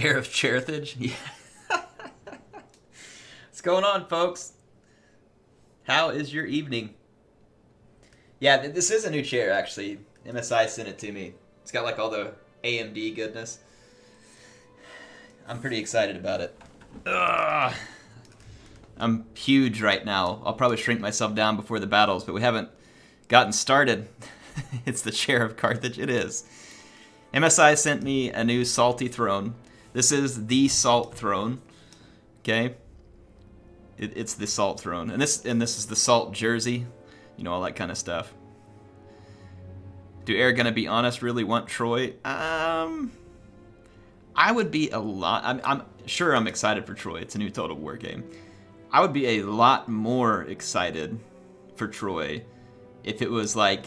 Chair of Charithage? Yeah. What's going on, folks? How is your evening? Yeah, this is a new chair, actually. MSI sent it to me. It's got like all the AMD goodness. I'm pretty excited about it. Ugh. I'm huge right now. I'll probably shrink myself down before the battles, but we haven't gotten started. It's the Chair of Carthage. It is. MSI sent me a new salty throne. This is the salt throne. Okay? It's the salt throne. And this is the salt jersey. You know, all that kind of stuff. Do Air gonna be honest really want Troy? I would be a lot. I'm sure I'm excited for Troy. It's a new Total War game. I would be a lot more excited for Troy if it was like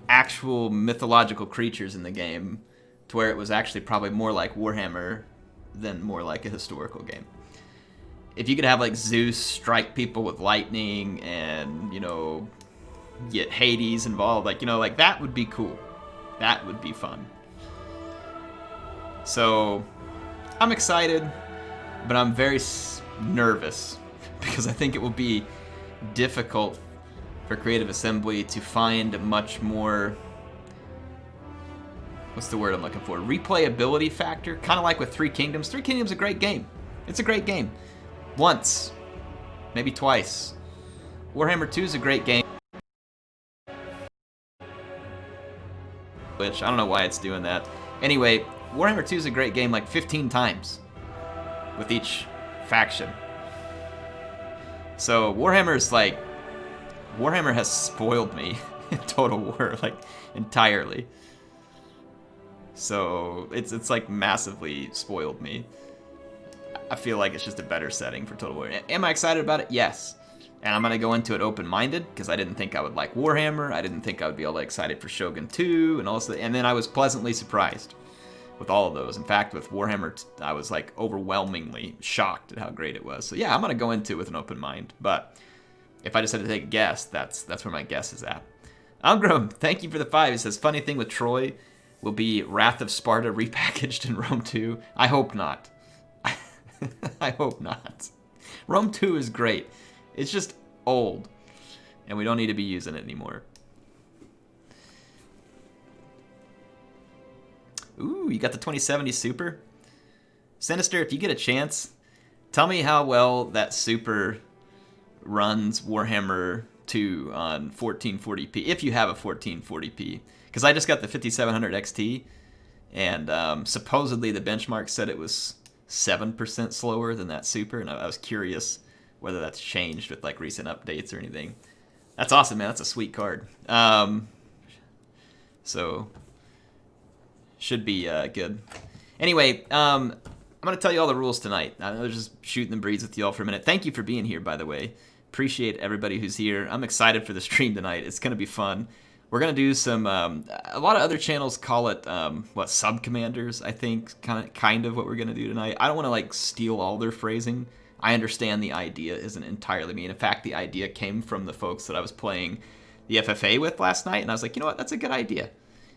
actual mythological creatures in the game, to where it was actually probably more like Warhammer than more like a historical game. If you could have like Zeus strike people with lightning and, you know, get Hades involved, like, you know, like that would be cool. That would be fun. So I'm excited, but I'm very nervous because I think it will be difficult for Creative Assembly to find much more, what's the word I'm looking for? Replayability factor, kind of like with Three Kingdoms. Three Kingdoms is a great game. It's a great game. Once, maybe twice. Warhammer 2 is a great game. Which, I don't know why it's doing that. Anyway, Warhammer 2 is a great game like 15 times with each faction. So Warhammer has spoiled me in Total War, like, entirely. So it's like massively spoiled me. I feel like it's just a better setting for Total War. Am I excited about it? Yes. And I'm going to go into it open-minded, because I didn't think I would like Warhammer. I didn't think I would be all that excited for Shogun 2, and then I was pleasantly surprised with all of those. In fact, with Warhammer, I was like overwhelmingly shocked at how great it was. So yeah, I'm going to go into it with an open mind. But if I just had to take a guess, that's where my guess is at. Algrim, thank you for the 5. He says, funny thing with Troy will be Wrath of Sparta repackaged in Rome 2. I hope not. I hope not. Rome 2 is great. It's just old, and we don't need to be using it anymore. Ooh, you got the 2070 Super? Sinister, if you get a chance, tell me how well that Super runs Warhammer 2 on 1440p, if you have a 1440p. Because I just got the 5700 XT, and supposedly the benchmark said it was 7% slower than that Super, and I was curious whether that's changed with like recent updates or anything. That's awesome, man. That's a sweet card. So should be good. Anyway, I'm gonna tell you all the rules tonight. I was just shooting the breeze with you all for a minute. Thank you for being here, by the way. Appreciate everybody who's here. I'm excited for the stream tonight. It's gonna be fun. We're gonna do some. A lot of other channels call it what, sub commanders. I think kind of what we're gonna do tonight. I don't want to like steal all their phrasing. I understand the idea isn't entirely me. And in fact, the idea came from the folks that I was playing the FFA with last night, and I was like, you know what, that's a good idea.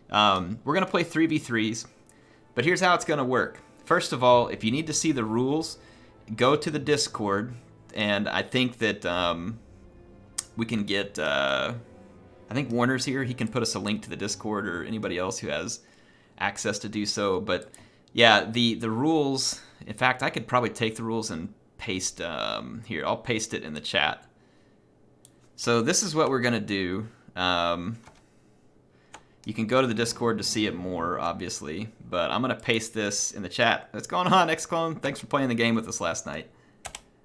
We're gonna play 3v3s, but here's how it's gonna work. First of all, if you need to see the rules, go to the Discord, and I think that we can get. I think Warner's here. He can put us a link to the Discord, or anybody else who has access to do so. But yeah, the rules. In fact, I could probably take the rules and paste here. I'll paste it in the chat. So this is what we're gonna do. You can go to the Discord to see it more, obviously, but I'm gonna paste this in the chat. What's going on, Xclone? Thanks for playing the game with us last night.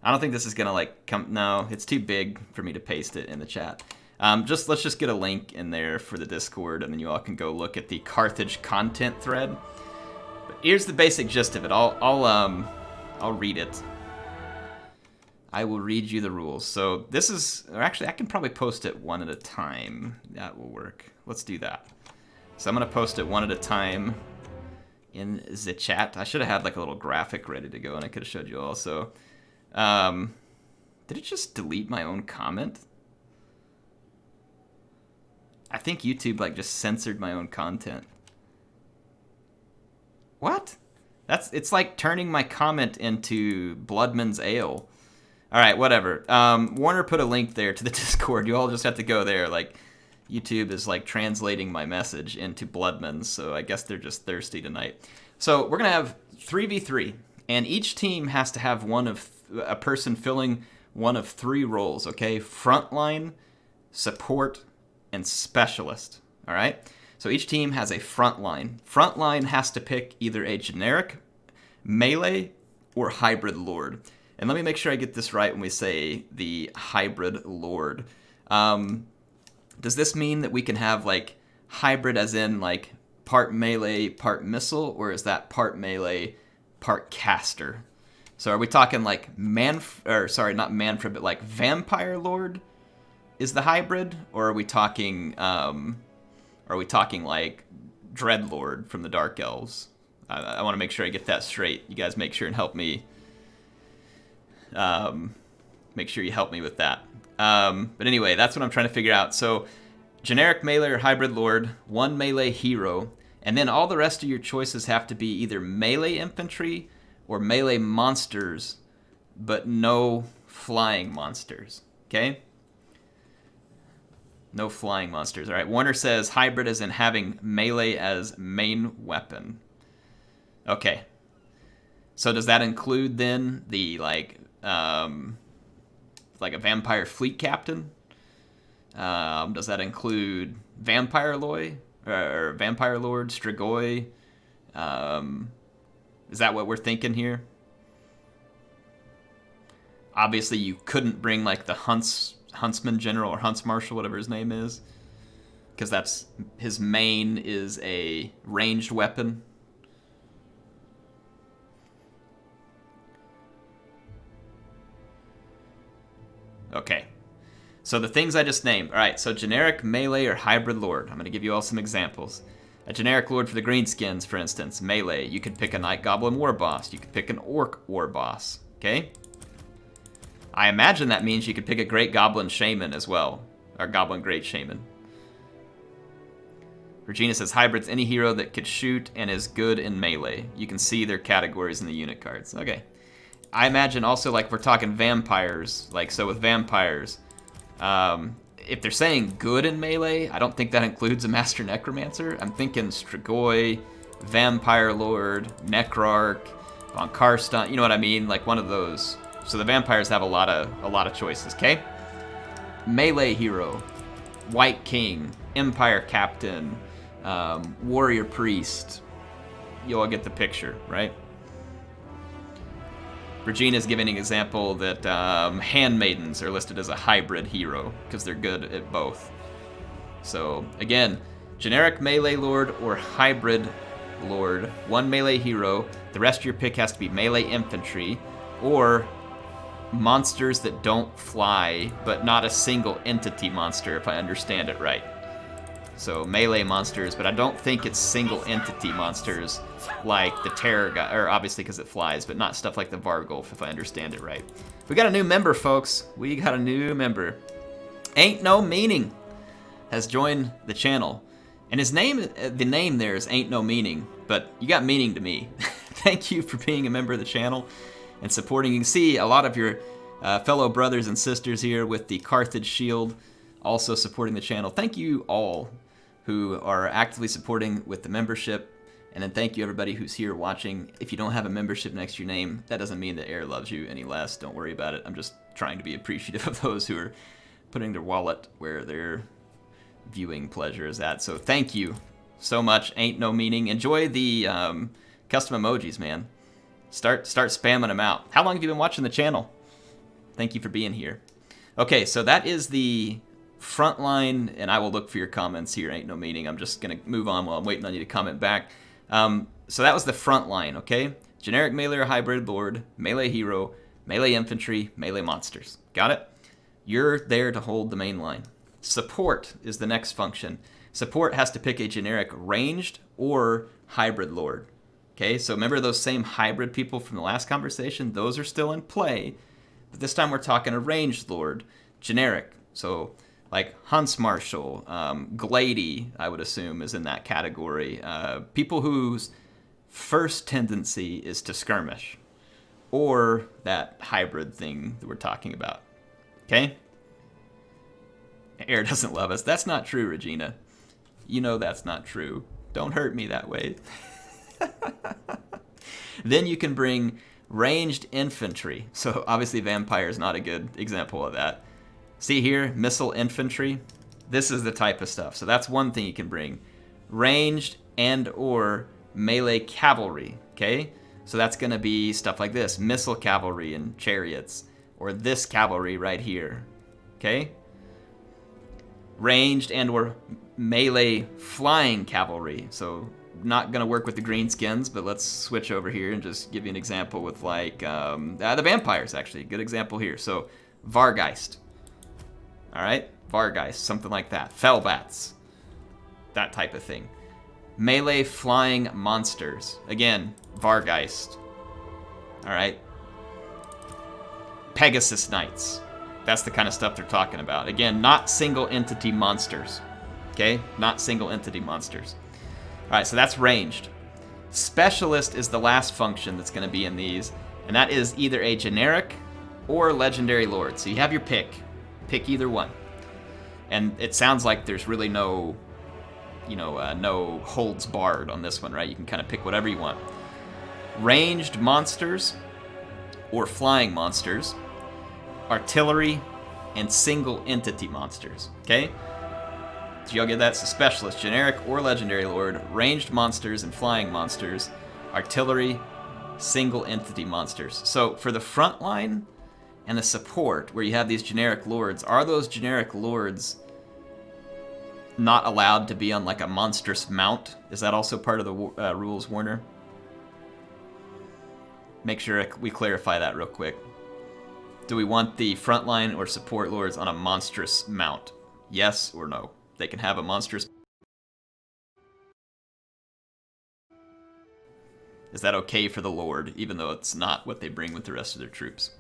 I don't think this is gonna like come. No, it's too big for me to paste it in the chat. Let's just get a link in there for the Discord, and then you all can go look at the Carthage content thread. But here's the basic gist of it. I'll read it. I will read you the rules. So this is, or actually I can probably post it one at a time. That will work. Let's do that. So I'm gonna post it one at a time in the chat. I should have had like a little graphic ready to go, and I could have showed you all. So, did it just delete my own comment? I think YouTube like just censored my own content. What? It's like turning my comment into Bloodman's Ale. All right, whatever. Warner put a link there to the Discord. You all just have to go there. Like, YouTube is like translating my message into Bloodman's, so I guess they're just thirsty tonight. So we're gonna have 3v3, and each team has to have a person filling one of 3 roles. Okay, frontline, support, and specialist. All right. So each team has a frontline. Frontline has to pick either a generic, melee, or hybrid lord. And let me make sure I get this right when we say the hybrid lord. Does this mean that we can have like hybrid as in like part melee, part missile, or is that part melee, part caster? So are we talking like not Manfred, but like Vampire Lord is the hybrid, or are we talking like Dreadlord from the Dark Elves? I want to make sure I get that straight. You guys make sure and help me. Make sure you help me with that. But anyway, that's what I'm trying to figure out. So, generic melee or hybrid lord, 1 melee hero, and then all the rest of your choices have to be either melee infantry or melee monsters, but no flying monsters. Okay? No flying monsters. All right. Warner says hybrid is in having melee as main weapon. Okay. So does that include then the like a vampire fleet captain? Does that include Vampire Lord, Strigoi? Is that what we're thinking here? Obviously, you couldn't bring like the Huntsman General or Hunts Marshal, whatever his name is, because that's his main is a ranged weapon. Okay. So the things I just named. All right, so generic melee or hybrid lord. I'm going to give you all some examples. A generic lord for the Greenskins, for instance, melee. You could pick a Night Goblin War Boss. You could pick an Orc War Boss. Okay? I imagine that means you could pick a Great Goblin Shaman as well. Or Goblin Great Shaman. Regina says hybrid's any hero that could shoot and is good in melee. You can see their categories in the unit cards. Okay. I imagine also, like, we're talking vampires. Like, so with vampires, if they're saying good in melee, I don't think that includes a Master Necromancer. I'm thinking Strigoi, Vampire Lord, Necrarch, Von Karstein, you know what I mean? Like one of those. So the vampires have a lot of choices, okay? Melee hero, White King, Empire Captain, Warrior Priest. You all get the picture, right? Regina's giving an example that handmaidens are listed as a hybrid hero because they're good at both. So again, generic melee lord or hybrid lord, 1 melee hero. The rest of your pick has to be melee infantry or monsters that don't fly, but not a single entity monster, if I understand it right. So melee monsters, but I don't think it's single entity monsters like the Terror guy, or obviously because it flies, but not stuff like the Vargulf, if I understand it right. We got a new member, folks. We got a new member. Ain't No Meaning has joined the channel. And his name, the name there is Ain't No Meaning, but you got meaning to me. Thank you for being a member of the channel and supporting. You can see a lot of your fellow brothers and sisters here with the Carthage Shield also supporting the channel. Thank you all who are actively supporting with the membership. And then thank you everybody who's here watching. If you don't have a membership next to your name, that doesn't mean that Air loves you any less. Don't worry about it. I'm just trying to be appreciative of those who are putting their wallet where their viewing pleasure is at. So thank you so much. Ain't No Meaning. Enjoy the custom emojis, man. Start spamming them out. How long have you been watching the channel? Thank you for being here. Okay, so that is the front line, and I will look for your comments here. Ain't No Meaning. I'm just going to move on while I'm waiting on you to comment back. So that was the front line, okay? Generic melee or hybrid lord, melee hero, melee infantry, melee monsters. Got it? You're there to hold the main line. Support is the next function. Support has to pick a generic ranged or hybrid lord. Okay, so remember those same hybrid people from the last conversation? Those are still in play. But this time we're talking a ranged lord, generic. So like Hunts Marshal, Glady, I would assume, is in that category. People whose first tendency is to skirmish, or that hybrid thing that we're talking about. Okay? Air doesn't love us. That's not true, Regina. You know that's not true. Don't hurt me that way. Then you can bring ranged infantry. So obviously vampire is not a good example of that. See here, missile infantry. This is the type of stuff. So that's one thing you can bring. Ranged and or melee cavalry, okay? So that's going to be stuff like this. Missile cavalry and chariots. Or this cavalry right here, okay? Ranged and or melee flying cavalry. So not going to work with the greenskins, but let's switch over here and just give you an example with like the vampires, actually. Good example here. So Vargeist. All right? Vargeist, something like that. Fellbats. That type of thing. Melee flying monsters. Again, Vargeist. All right? Pegasus Knights. That's the kind of stuff they're talking about. Again, not single entity monsters. Okay? Not single entity monsters. All right, so that's ranged. Specialist is the last function that's going to be in these, and that is either a generic or legendary lord. So you have your pick. Pick either one. And it sounds like there's really no, no holds barred on this one, right? You can kind of pick whatever you want. Ranged monsters or flying monsters, artillery, and single entity monsters, okay? So y'all get that? So specialist, generic or legendary lord, ranged monsters and flying monsters, artillery, single entity monsters. So for the front line and the support, where you have these generic lords, are those generic lords not allowed to be on like a monstrous mount? Is that also part of the rules, Warner? Make sure we clarify that real quick. Do we want the frontline or support lords on a monstrous mount? Yes or no? They can have a monstrous... Is that okay for the lord, even though it's not what they bring with the rest of their troops?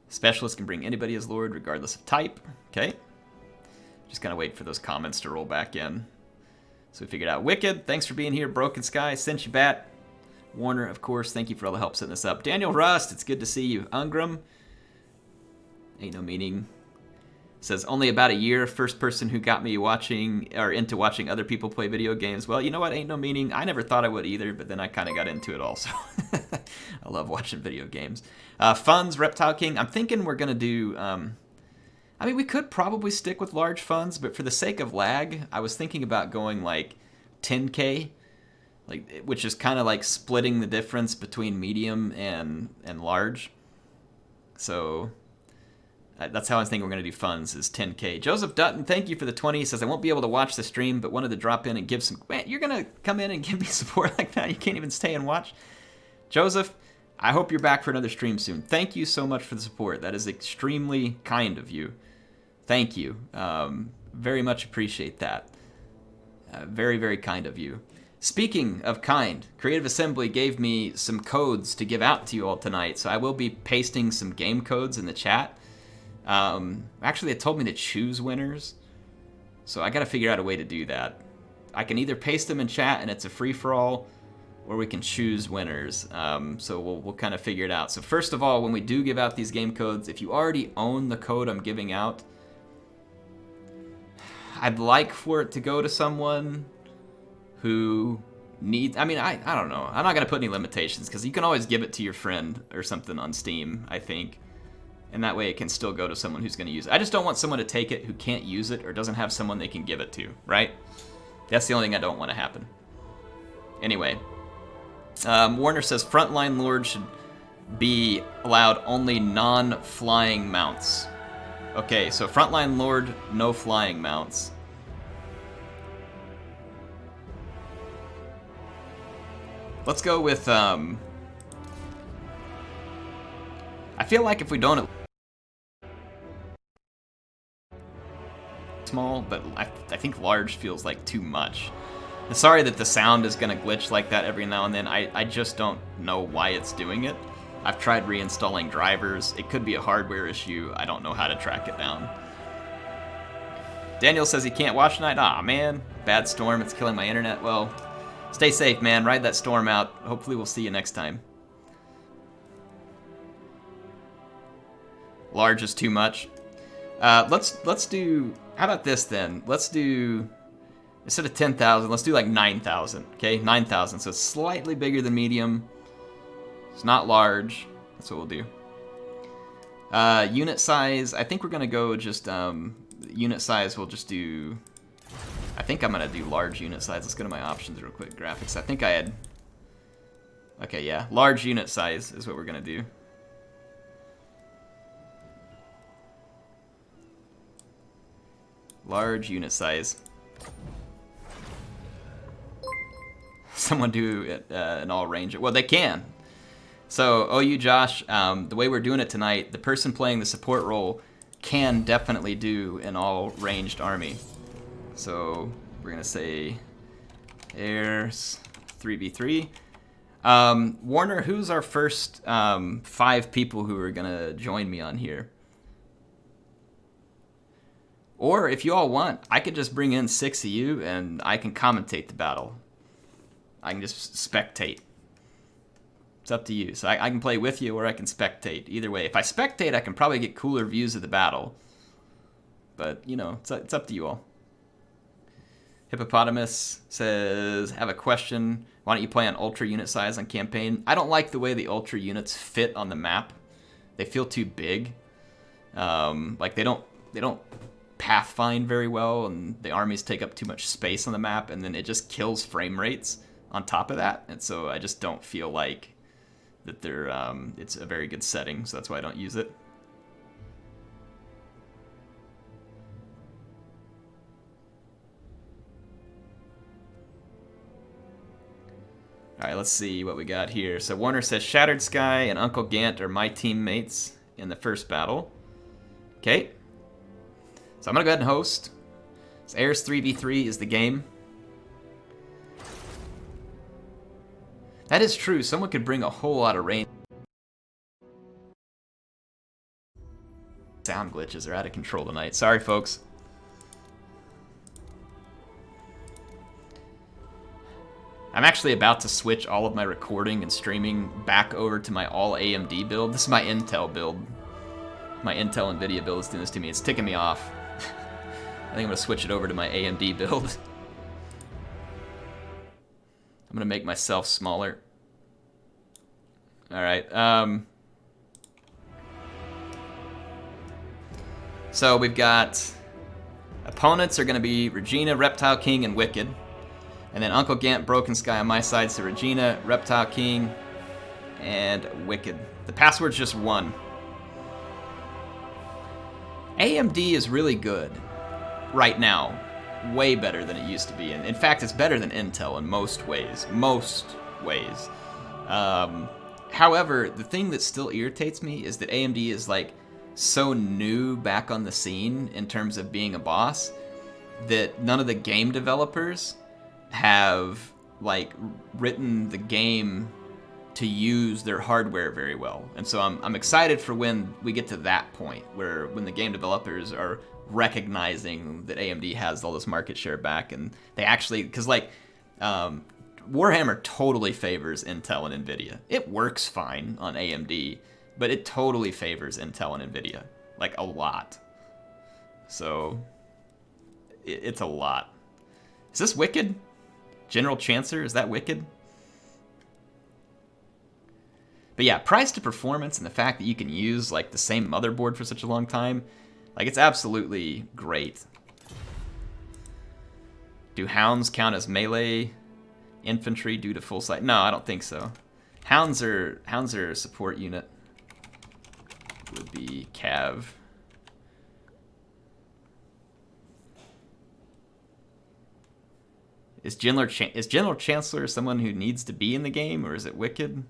Specialist can bring anybody as lord, regardless of type. Okay. Just gonna wait for those comments to roll back in. So we figured out Wicked. Thanks for being here. Broken Sky. Sent you bat. Warner, of course. Thank you for all the help setting this up. Daniel Rust. It's good to see you. Ungram. Ain't no meaning. Says only about a year. First person who got me watching or into watching other people play video games. Well, you know what? Ain't no meaning. I never thought I would either, but then I kind of got into it also. I love watching video games. Funds, Reptile King. I'm thinking we're gonna do. I mean, we could probably stick with large funds, but for the sake of lag, I was thinking about going like 10K, like which is kind of like splitting the difference between medium and large. So that's how I was thinking we're going to do funds, is 10K. Joseph Dutton, thank you for the 20. He says, I won't be able to watch the stream, but wanted to drop in and give some... Man, you're going to come in and give me support like that? You can't even stay and watch? Joseph, I hope you're back for another stream soon. Thank you so much for the support. That is extremely kind of you. Thank you. Very much appreciate that. Very, very kind of you. Speaking of kind, Creative Assembly gave me some codes to give out to you all tonight, so I will be pasting some game codes in the chat. Actually, they told me to choose winners, so I got to figure out a way to do that. I can either paste them in chat and it's a free-for-all, or we can choose winners. So we'll kind of figure it out. So first of all, when we do give out these game codes, if you already own the code I'm giving out, I'd like for it to go to someone who needs... I mean, I don't know. I'm not going to put any limitations, because you can always give it to your friend or something on Steam, I think. And that way it can still go to someone who's going to use it. I just don't want someone to take it who can't use it or doesn't have someone they can give it to, right? That's the only thing I don't want to happen. Anyway, Warner says Frontline Lord should be allowed only non-flying mounts. Okay, so Frontline Lord, no flying mounts. Let's go with... I feel like if we don't... Small, but I think large feels like too much. I'm sorry that the sound is going to glitch like that every now and then. I just don't know why it's doing it. I've tried reinstalling drivers. It could be a hardware issue. I don't know how to track it down. Daniel says he can't watch tonight. Aw, man. Bad storm. It's killing my internet. Well, stay safe, man. Ride that storm out. Hopefully we'll see you next time. Large is too much. Let's do... How about this, then? Let's do... Instead of 10,000, let's do like 9,000. Okay? 9,000. So it's slightly bigger than medium. It's not large. That's what we'll do. Unit size, I think we're going to go just... unit size, we'll just do... I think I'm going to do large unit size. Let's go to my options real quick. Graphics. I think I had... Okay, yeah. Large unit size is what we're going to do. Large unit size. Someone do it an all range. Well, they can. So, OU Josh, the way we're doing it tonight, the person playing the support role can definitely do an all ranged army. So we're gonna say airs 3v3. Warner, who's our first 5 people who are gonna join me on here? Or if you all want, I could just bring in 6 of you and I can commentate the battle. I can just spectate. It's up to you. So I can play with you or I can spectate. Either way. If I spectate, I can probably get cooler views of the battle. But, you know, it's up to you all. Hippopotamus says, have a question. Why don't you play on ultra unit size on campaign? I don't like the way the ultra units fit on the map. They feel too big. Like they don't pathfind very well, and the armies take up too much space on the map, and then it just kills frame rates on top of that. And so I just don't feel like that they're it's a very good setting, so that's why I don't use it. All right, let's see what we got here. So Warner says Shattered Sky and Uncle Gant are my teammates in the first battle. Okay. So I'm going to go ahead and host. So Airs 3v3 is the game. That is true. Someone could bring a whole lot of range. Sound glitches are out of control tonight. Sorry, folks. I'm actually about to switch all of my recording and streaming back over to my all AMD build. This is my Intel build. My Intel NVIDIA build is doing this to me. It's ticking me off. I think I'm going to switch it over to my AMD build. I'm going to make myself smaller. Alright. So we've got... Opponents are going to be Regina, Reptile King, and Wicked. And then Uncle Gant, Broken Sky on my side. So Regina, Reptile King, and Wicked. The password's just 1. AMD is really good right now. Way better than it used to be. And in fact, it's better than Intel in most ways. Most ways. However, the thing that still irritates me is that AMD is like so new back on the scene in terms of being a boss that none of the game developers have like written the game to use their hardware very well. And so I'm excited for when we get to that point where when the game developers are recognizing that AMD has all this market share back, and they actually, because like Warhammer totally favors Intel and NVIDIA. It works fine on AMD, but it totally favors Intel and NVIDIA, like a lot. So it's a lot. Is this Wicked? General Chancellor, is that Wicked? But yeah, price to performance and the fact that you can use like the same motherboard for such a long time, like it's absolutely great. Do hounds count as melee infantry due to full sight? No, I don't think so. Hounds are a support unit. Would be Cav. Is General Chancellor someone who needs to be in the game, or is it Wicked?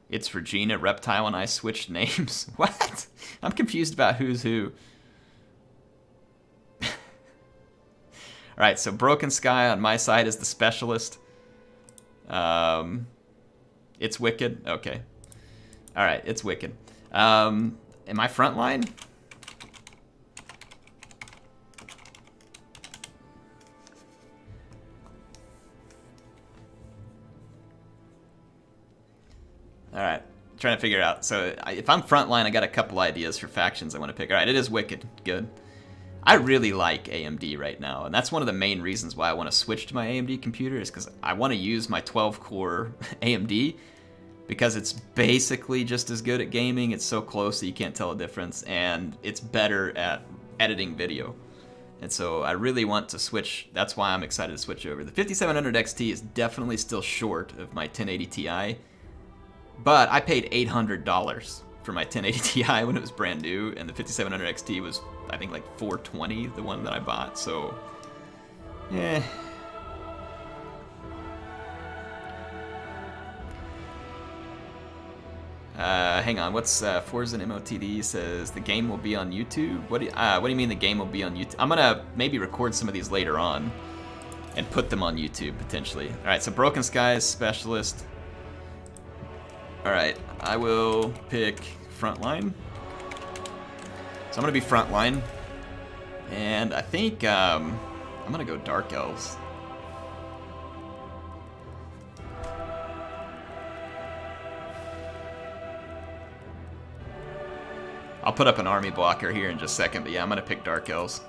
It's Regina, Reptile, and I switched names. What? I'm confused about who's who. All right, so Broken Sky on my side is the specialist. It's Wicked. Okay. All right, it's Wicked. Am I frontline? All right, trying to figure it out. So if I'm frontline, I got a couple ideas for factions I want to pick. All right, it is Wicked. Good. I really like AMD right now, and that's one of the main reasons why I want to switch to my AMD computer is because I want to use my 12-core AMD because it's basically just as good at gaming. It's so close that you can't tell a difference, and it's better at editing video. And so I really want to switch. That's why I'm excited to switch over. The 5700 XT is definitely still short of my 1080 Ti, but I paid $800 for my 1080 Ti when it was brand new, and the 5700 XT was, I think, like $420, the one that I bought. So, yeah. Hang on, what's Forza MOTD says the game will be on YouTube? What do you mean the game will be on YouTube? I'm gonna maybe record some of these later on and put them on YouTube potentially. All right, so Broken Skies Specialist. All right, I will pick Frontline. So I'm gonna be Frontline, and I think I'm gonna go Dark Elves. I'll put up an army blocker here in just a second, but yeah, I'm gonna pick Dark Elves.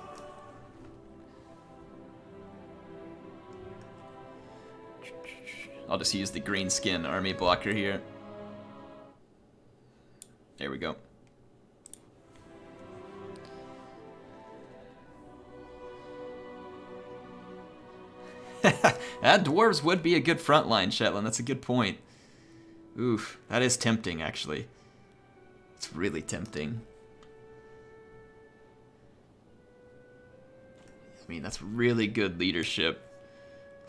I'll just use the green skin army blocker here. There we go. Dwarves would be a good frontline, Shetland. That's a good point. Oof, that is tempting, actually. It's really tempting. I mean, that's really good leadership.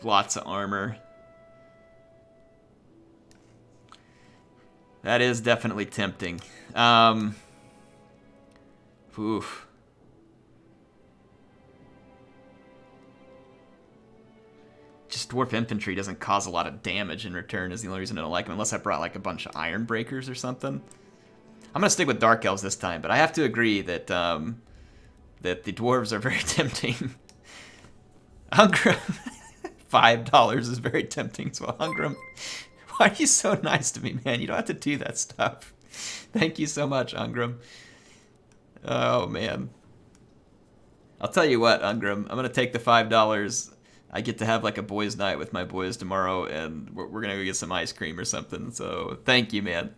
Lots of armor. That is definitely tempting. Oof. Just dwarf infantry doesn't cause a lot of damage in return is the only reason I don't like them, unless I brought like a bunch of iron breakers or something. I'm gonna stick with Dark Elves this time, but I have to agree that that the dwarves are very tempting. Hungrum, $5 is very tempting. So Hungrum, why are you so nice to me, man? You don't have to do that stuff. Thank you so much, Hungrum. Oh man. I'll tell you what, Hungrum, I'm gonna take the $5. I get to have like a boys' night with my boys tomorrow, and we're gonna go get some ice cream or something. So thank you, man.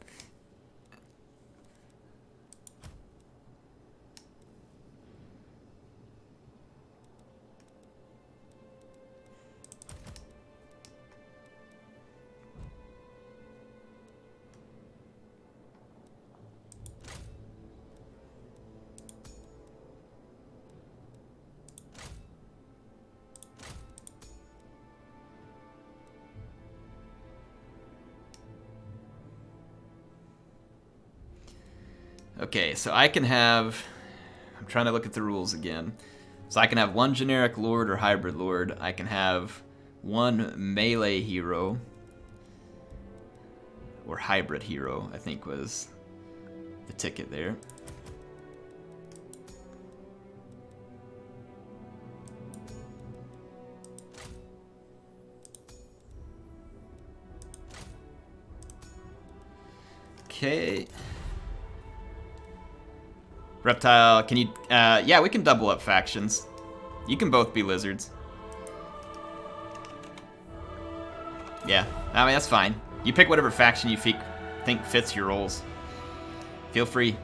Okay, so I can have... I'm trying to look at the rules again. So I can have one generic lord or hybrid lord. I can have one melee hero. Or hybrid hero, I think was the ticket there. Okay. Reptile, can you... yeah, we can double up factions. You can both be lizards. Yeah, I mean, that's fine. You pick whatever faction you think fits your roles. Feel free.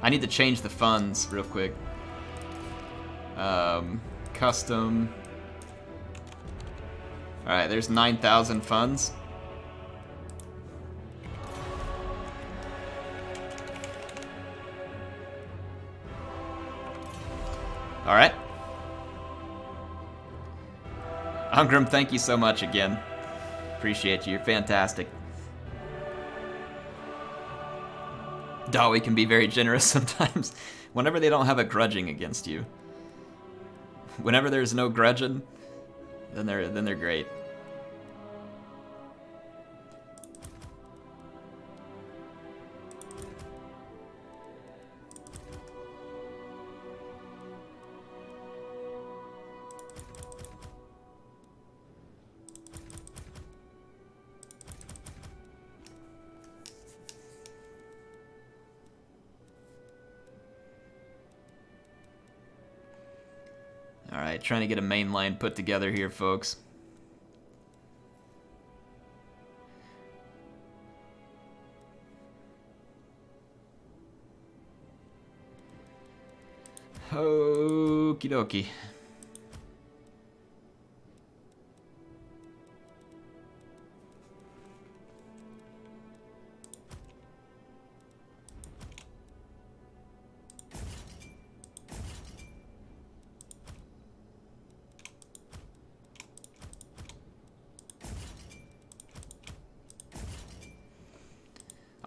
I need to change the funds real quick. Custom. Alright, there's 9,000 funds. Alright. Hungrum, thank you so much again. Appreciate you. You're fantastic. Dawi can be very generous sometimes. Whenever they don't have a grudging against you. Whenever there's no grudging, then they're great. Alright, trying to get a main line put together here, folks. Okie dokie.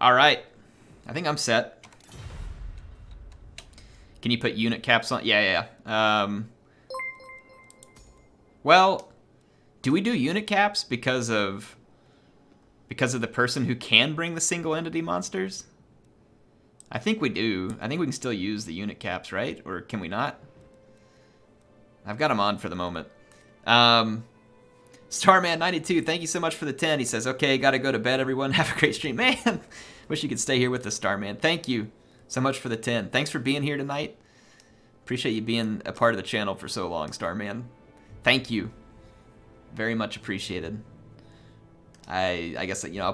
All right, I think I'm set. Can you put unit caps on? Yeah. Well, do we do unit caps because of the person who can bring the single entity monsters? I think we do. I think we can still use the unit caps, right? Or can we not? I've got them on for the moment. Starman92, thank you so much for the 10. He says, okay, gotta go to bed, everyone. Have a great stream. Man, wish you could stay here with us, Starman. Thank you so much for the 10. Thanks for being here tonight. Appreciate you being a part of the channel for so long, Starman. Thank you. Very much appreciated. I guess, you know,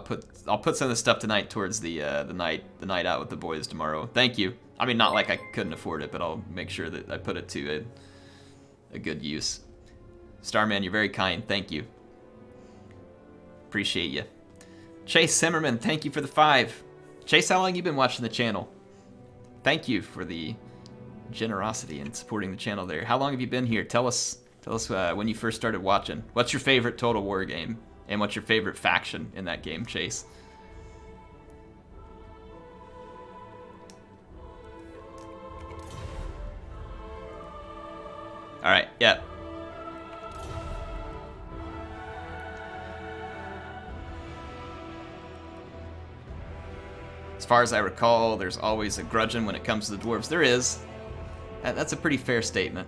I'll put some of the stuff tonight towards the night out with the boys tomorrow. Thank you. I mean, not like I couldn't afford it, but I'll make sure that I put it to a good use. Starman, you're very kind. Thank you. Appreciate you. Chase Zimmerman, thank you for the 5. Chase, how long you been watching the channel? Thank you for the generosity and supporting the channel there. How long have you been here? Tell us when you first started watching. What's your favorite Total War game? And what's your favorite faction in that game, Chase? All right, yeah. As far as I recall, there's always a grudging when it comes to the dwarves. There is. That's a pretty fair statement.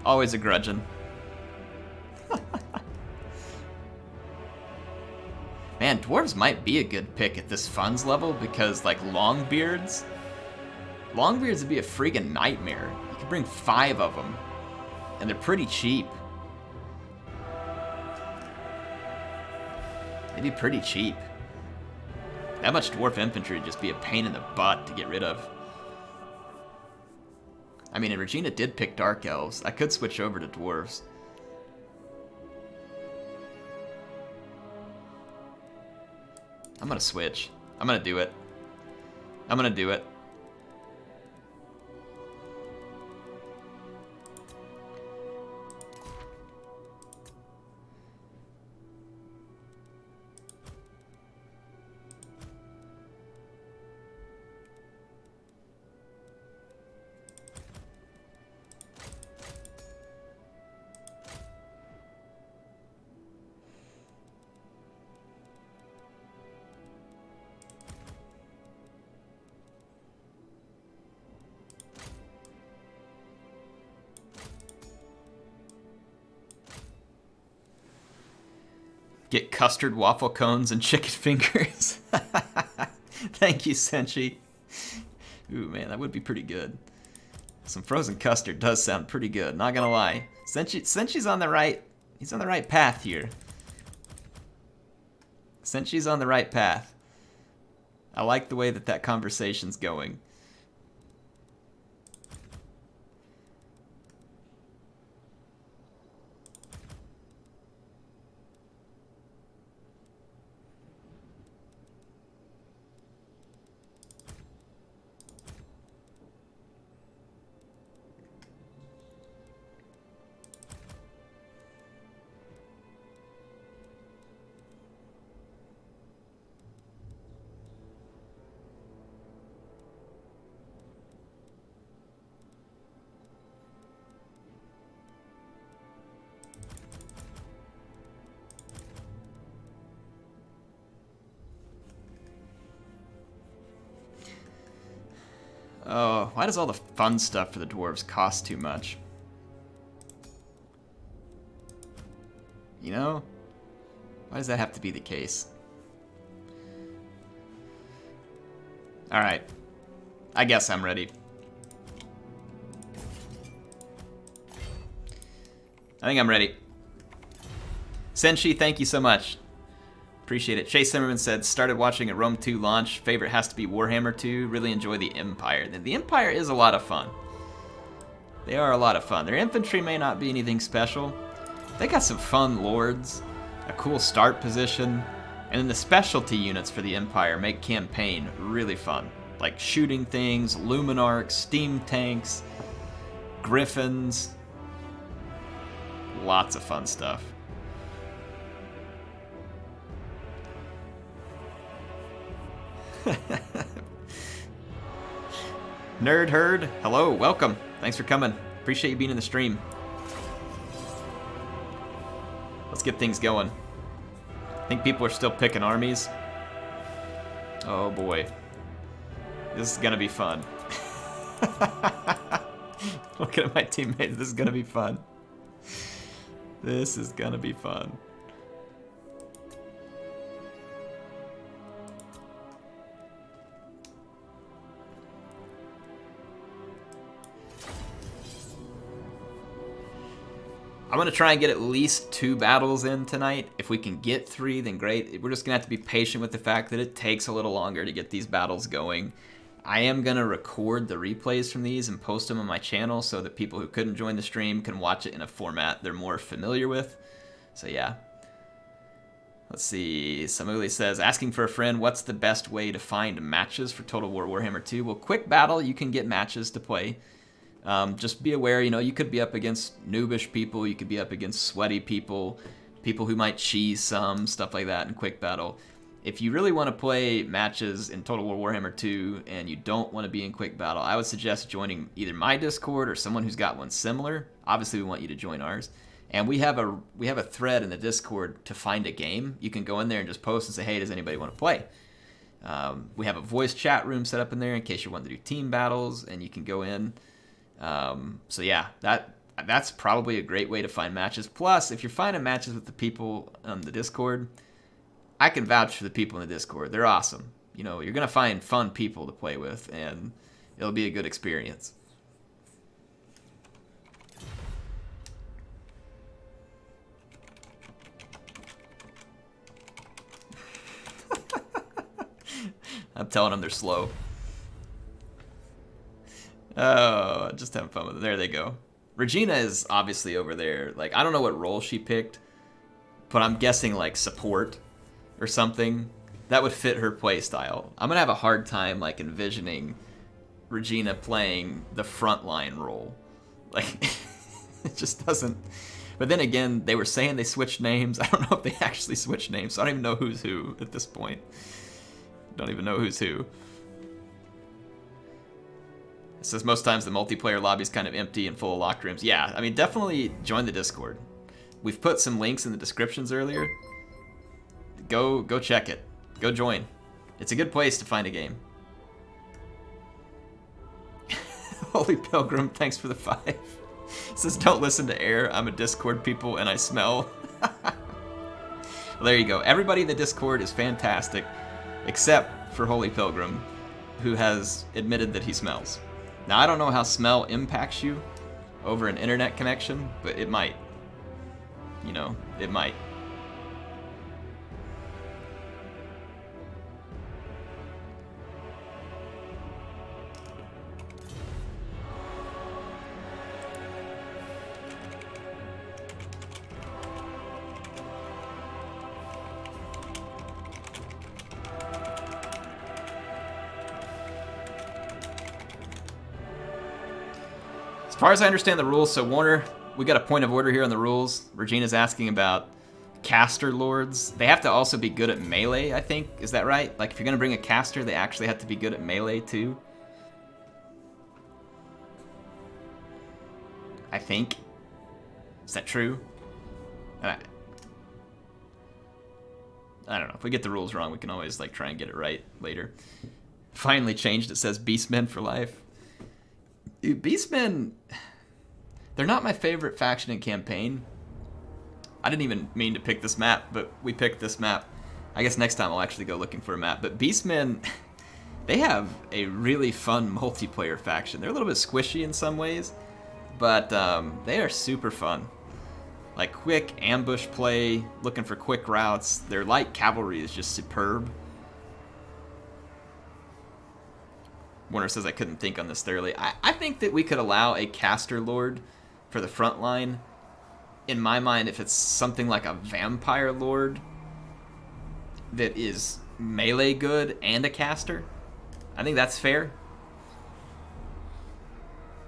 Always a grudging. Man, dwarves might be a good pick at this funds level because, like, Longbeards would be a freaking nightmare. You could bring 5 of them, and they're pretty cheap. They'd be pretty cheap. That much dwarf infantry would just be a pain in the butt to get rid of. I mean, and Regina did pick Dark Elves. I could switch over to dwarves. I'm gonna switch. I'm gonna do it. I'm gonna do it. Get custard waffle cones and chicken fingers. Thank you, Senshi. Ooh, man, that would be pretty good. Some frozen custard does sound pretty good, not gonna lie. Senshi's on the right. He's on the right path here. Senshi's on the right path. I like the way that conversation's going. Oh, why does all the fun stuff for the dwarves cost too much? You know? Why does that have to be the case? Alright. I guess I'm ready. I think I'm ready. Senshi, thank you so much. Appreciate it. Chase Zimmerman said, started watching a Rome 2 launch. Favorite has to be Warhammer 2. Really enjoy the Empire. The Empire is a lot of fun. They are a lot of fun. Their infantry may not be anything special. They got some fun lords, a cool start position, and then the specialty units for the Empire make campaign really fun. Like shooting things, Luminarks, steam tanks, griffins. Lots of fun stuff. Nerd Herd, hello, welcome. Thanks for coming. Appreciate you being in the stream. Let's get things going. I think people are still picking armies. Oh boy. This is gonna be fun. Looking at my teammates, this is gonna be fun. This is gonna be fun. I'm going to try and get at least 2 battles in tonight. If we can get 3, then great. We're just going to have to be patient with the fact that it takes a little longer to get these battles going. I am going to record the replays from these and post them on my channel so that people who couldn't join the stream can watch it in a format they're more familiar with. So yeah. Let's see. Samuli says, asking for a friend, what's the best way to find matches for Total War Warhammer 2? Well, quick battle, you can get matches to play. Just be aware, you know, you could be up against noobish people, you could be up against sweaty people, people who might cheese some, stuff like that in quick battle. If you really want to play matches in Total War Warhammer 2 and you don't want to be in quick battle, I would suggest joining either my Discord or someone who's got one similar. Obviously, we want you to join ours. And we have a thread in the Discord to find a game. You can go in there and just post and say, hey, does anybody want to play? We have a voice chat room set up in there in case you want to do team battles, and you can go in. So yeah, that's probably a great way to find matches. Plus, if you're finding matches with the people on the Discord, I can vouch for the people in the Discord. They're awesome. You know, you're going to find fun people to play with, and it'll be a good experience. I'm telling them they're slow. Oh, just having fun with it. There they go. Regina is obviously over there. Like, I don't know what role she picked, but I'm guessing like support or something. That would fit her play style. I'm gonna have a hard time like envisioning Regina playing the frontline role. Like, it just doesn't. But then again, they were saying they switched names. I don't know if they actually switched names, so I don't even know who's who at this point. Don't even know who's who. It says most times the multiplayer lobby is kind of empty and full of locked rooms. Yeah, I mean, definitely join the Discord. We've put some links in the descriptions earlier. Go check it. Go join. It's a good place to find a game. Holy Pilgrim, thanks for the 5. It says don't listen to air. I'm a Discord people and I smell. Well, there you go. Everybody in the Discord is fantastic, except for Holy Pilgrim, who has admitted that he smells. Now, I don't know how smell impacts you over an internet connection, but it might. You know, it might. As far as I understand the rules, so Warner, we got a point of order here on the rules. Regina's asking about caster lords. They have to also be good at melee, I think. Is that right? Like, if you're going to bring a caster, they actually have to be good at melee, too? I think. Is that true? I don't know. If we get the rules wrong, we can always, like, try and get it right later. Finally changed. It says Beastmen for life. Dude, Beastmen, they're not my favorite faction in campaign. I didn't even mean to pick this map, but we picked this map. I guess next time I'll actually go looking for a map. But Beastmen, they have a really fun multiplayer faction. They're a little bit squishy in some ways, but they are super fun. Like quick ambush play, looking for quick routes. Their light cavalry is just superb. Warner says I couldn't think on this thoroughly. I think that we could allow a caster lord for the front line. In my mind, if it's something like a vampire lord that is melee good and a caster, I think that's fair.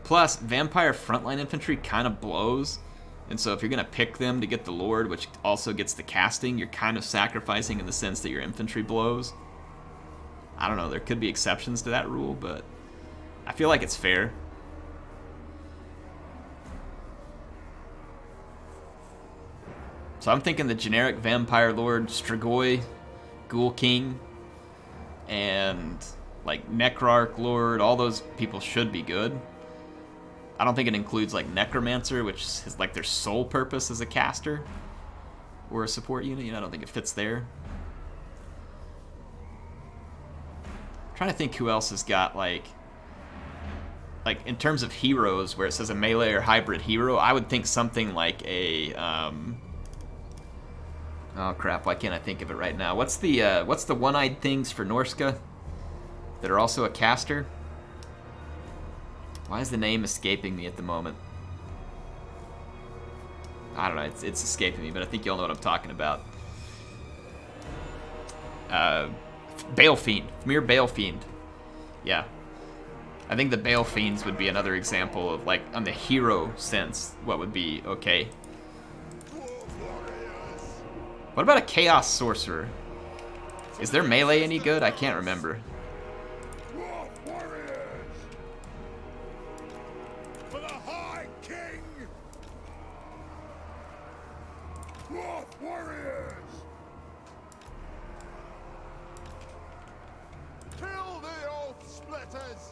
Plus, vampire frontline infantry kind of blows. And so if you're going to pick them to get the lord, which also gets the casting, you're kind of sacrificing in the sense that your infantry blows. I don't know, there could be exceptions to that rule, but I feel like it's fair. So I'm thinking the generic Vampire Lord, Strigoi, Ghoul King, and like Necrarch Lord, all those people should be good. I don't think it includes like Necromancer, which is like their sole purpose as a caster or a support unit. You know, I don't think it fits there. Trying to think who else has got like in terms of heroes where it says a melee or hybrid hero, I would think something like a oh crap, why can't I think of it right now? What's the one-eyed things for Norska that are also a caster? Why is the name escaping me at the moment? I don't know, it's escaping me, but I think you all know what I'm talking about. Balefiend. Mere Balefiend. Yeah. I think the Balefiends would be another example of, like, on the hero sense, what would be okay. What about a Chaos Sorcerer? Is their melee any good? I can't remember. For the High King! Dwarf warriors! Kill the oath splitters!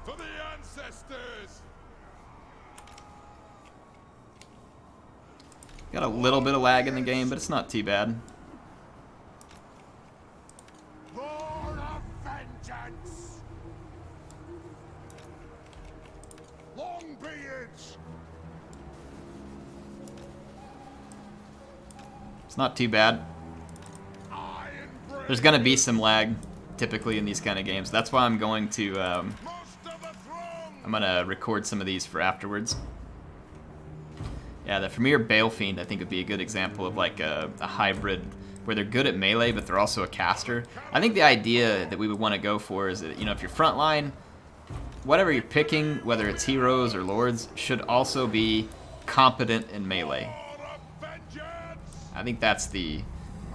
For the ancestors! Got a little bit of lag in the game, but it's not too bad. Lord of vengeance! Longbeards! It's not too bad. There's gonna be some lag, typically in these kind of games. That's why I'm going to, I'm gonna record some of these for afterwards. Yeah, the Premier Balefiend I think would be a good example of like a hybrid where they're good at melee, but they're also a caster. I think the idea that we would want to go for is that, you know, if you're frontline, whatever you're picking, whether it's heroes or lords, should also be competent in melee. I think that's the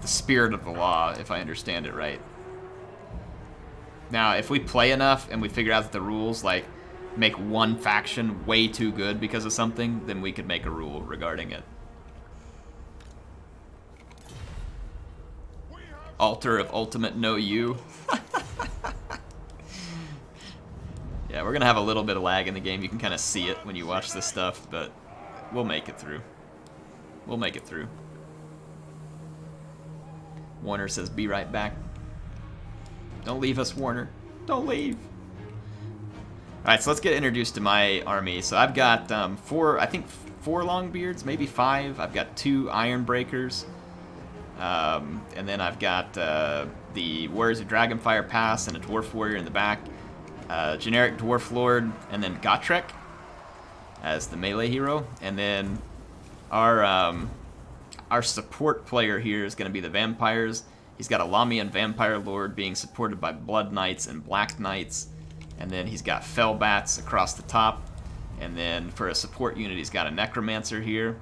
spirit of the law, if I understand it right. Now, if we play enough and we figure out that the rules, like, make one faction way too good because of something, then we could make a rule regarding it. Altar of Ultimate No You. Yeah, we're gonna have a little bit of lag in the game. You can kind of see it when you watch this stuff, but we'll make it through. We'll make it through. Warner says, be right back. Don't leave us, Warner. Don't leave. Alright, so let's get introduced to my army. So I've got four Longbeards, maybe 5. I've got 2 Ironbreakers. And then I've got the Warriors of Dragonfire Pass and a Dwarf Warrior in the back. Generic Dwarf Lord, and then Gotrek as the melee hero. And then our support player here is going to be the Vampires. He's got a Lamian Vampire Lord being supported by Blood Knights and Black Knights. And then he's got Fellbats across the top. And then for a support unit, he's got a Necromancer here.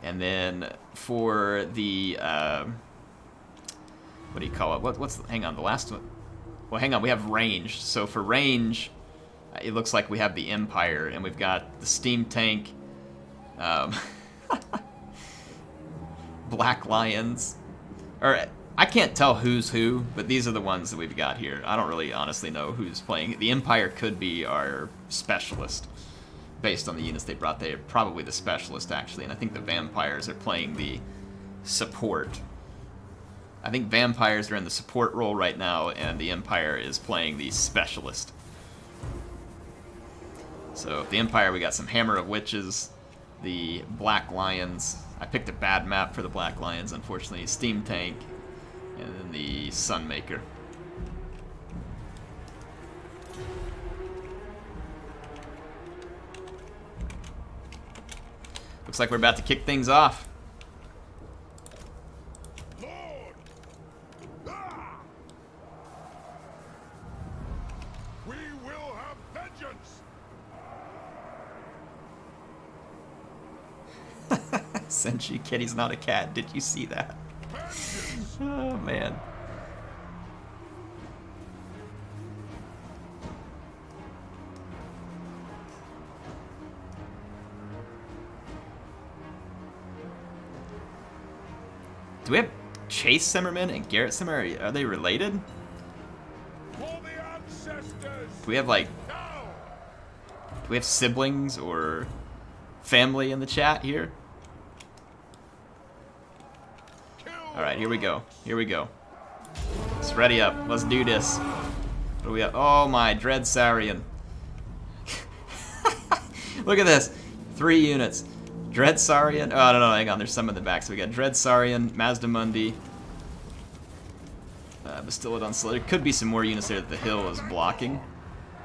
And then for the, what do you call it? Hang on, the last one. Well, hang on, we have range. So for range, it looks like we have the Empire. And we've got the Steam Tank, Black Lions. Or I can't tell who's who, but these are the ones that we've got here. I don't really honestly know who's playing. The Empire could be our specialist, based on the units they brought. They're probably the specialist, actually, and I think the Vampires are playing the support. I think Vampires are in the support role right now, and the Empire is playing the specialist. So, the Empire, we got some Hammer of Witches, the Black Lions. I picked a bad map for the Black Lions, unfortunately. Steam Tank, and then the Sunmaker. Looks like we're about to kick things off. Lord! Ah! We will have vengeance! Senshi Kitty's not a cat. Did you see that? Vengeance! Oh, man. Do we have Chase Zimmerman and Garrett Zimmerman? Are they related? For the ancestors! Do we have, like, Now! do we have siblings or family in the chat here? Kill Alright, here we go. Here we go. Let's ready up. Let's do this. What do we have? Oh my, Dread Saurian. Look at this. 3 units. Dread Saurian. Oh, no, hang on. There's some in the back. So we got Dread Saurian, Mazda Mundi, Bastillodon Slayer. There could be some more units there that the hill is blocking.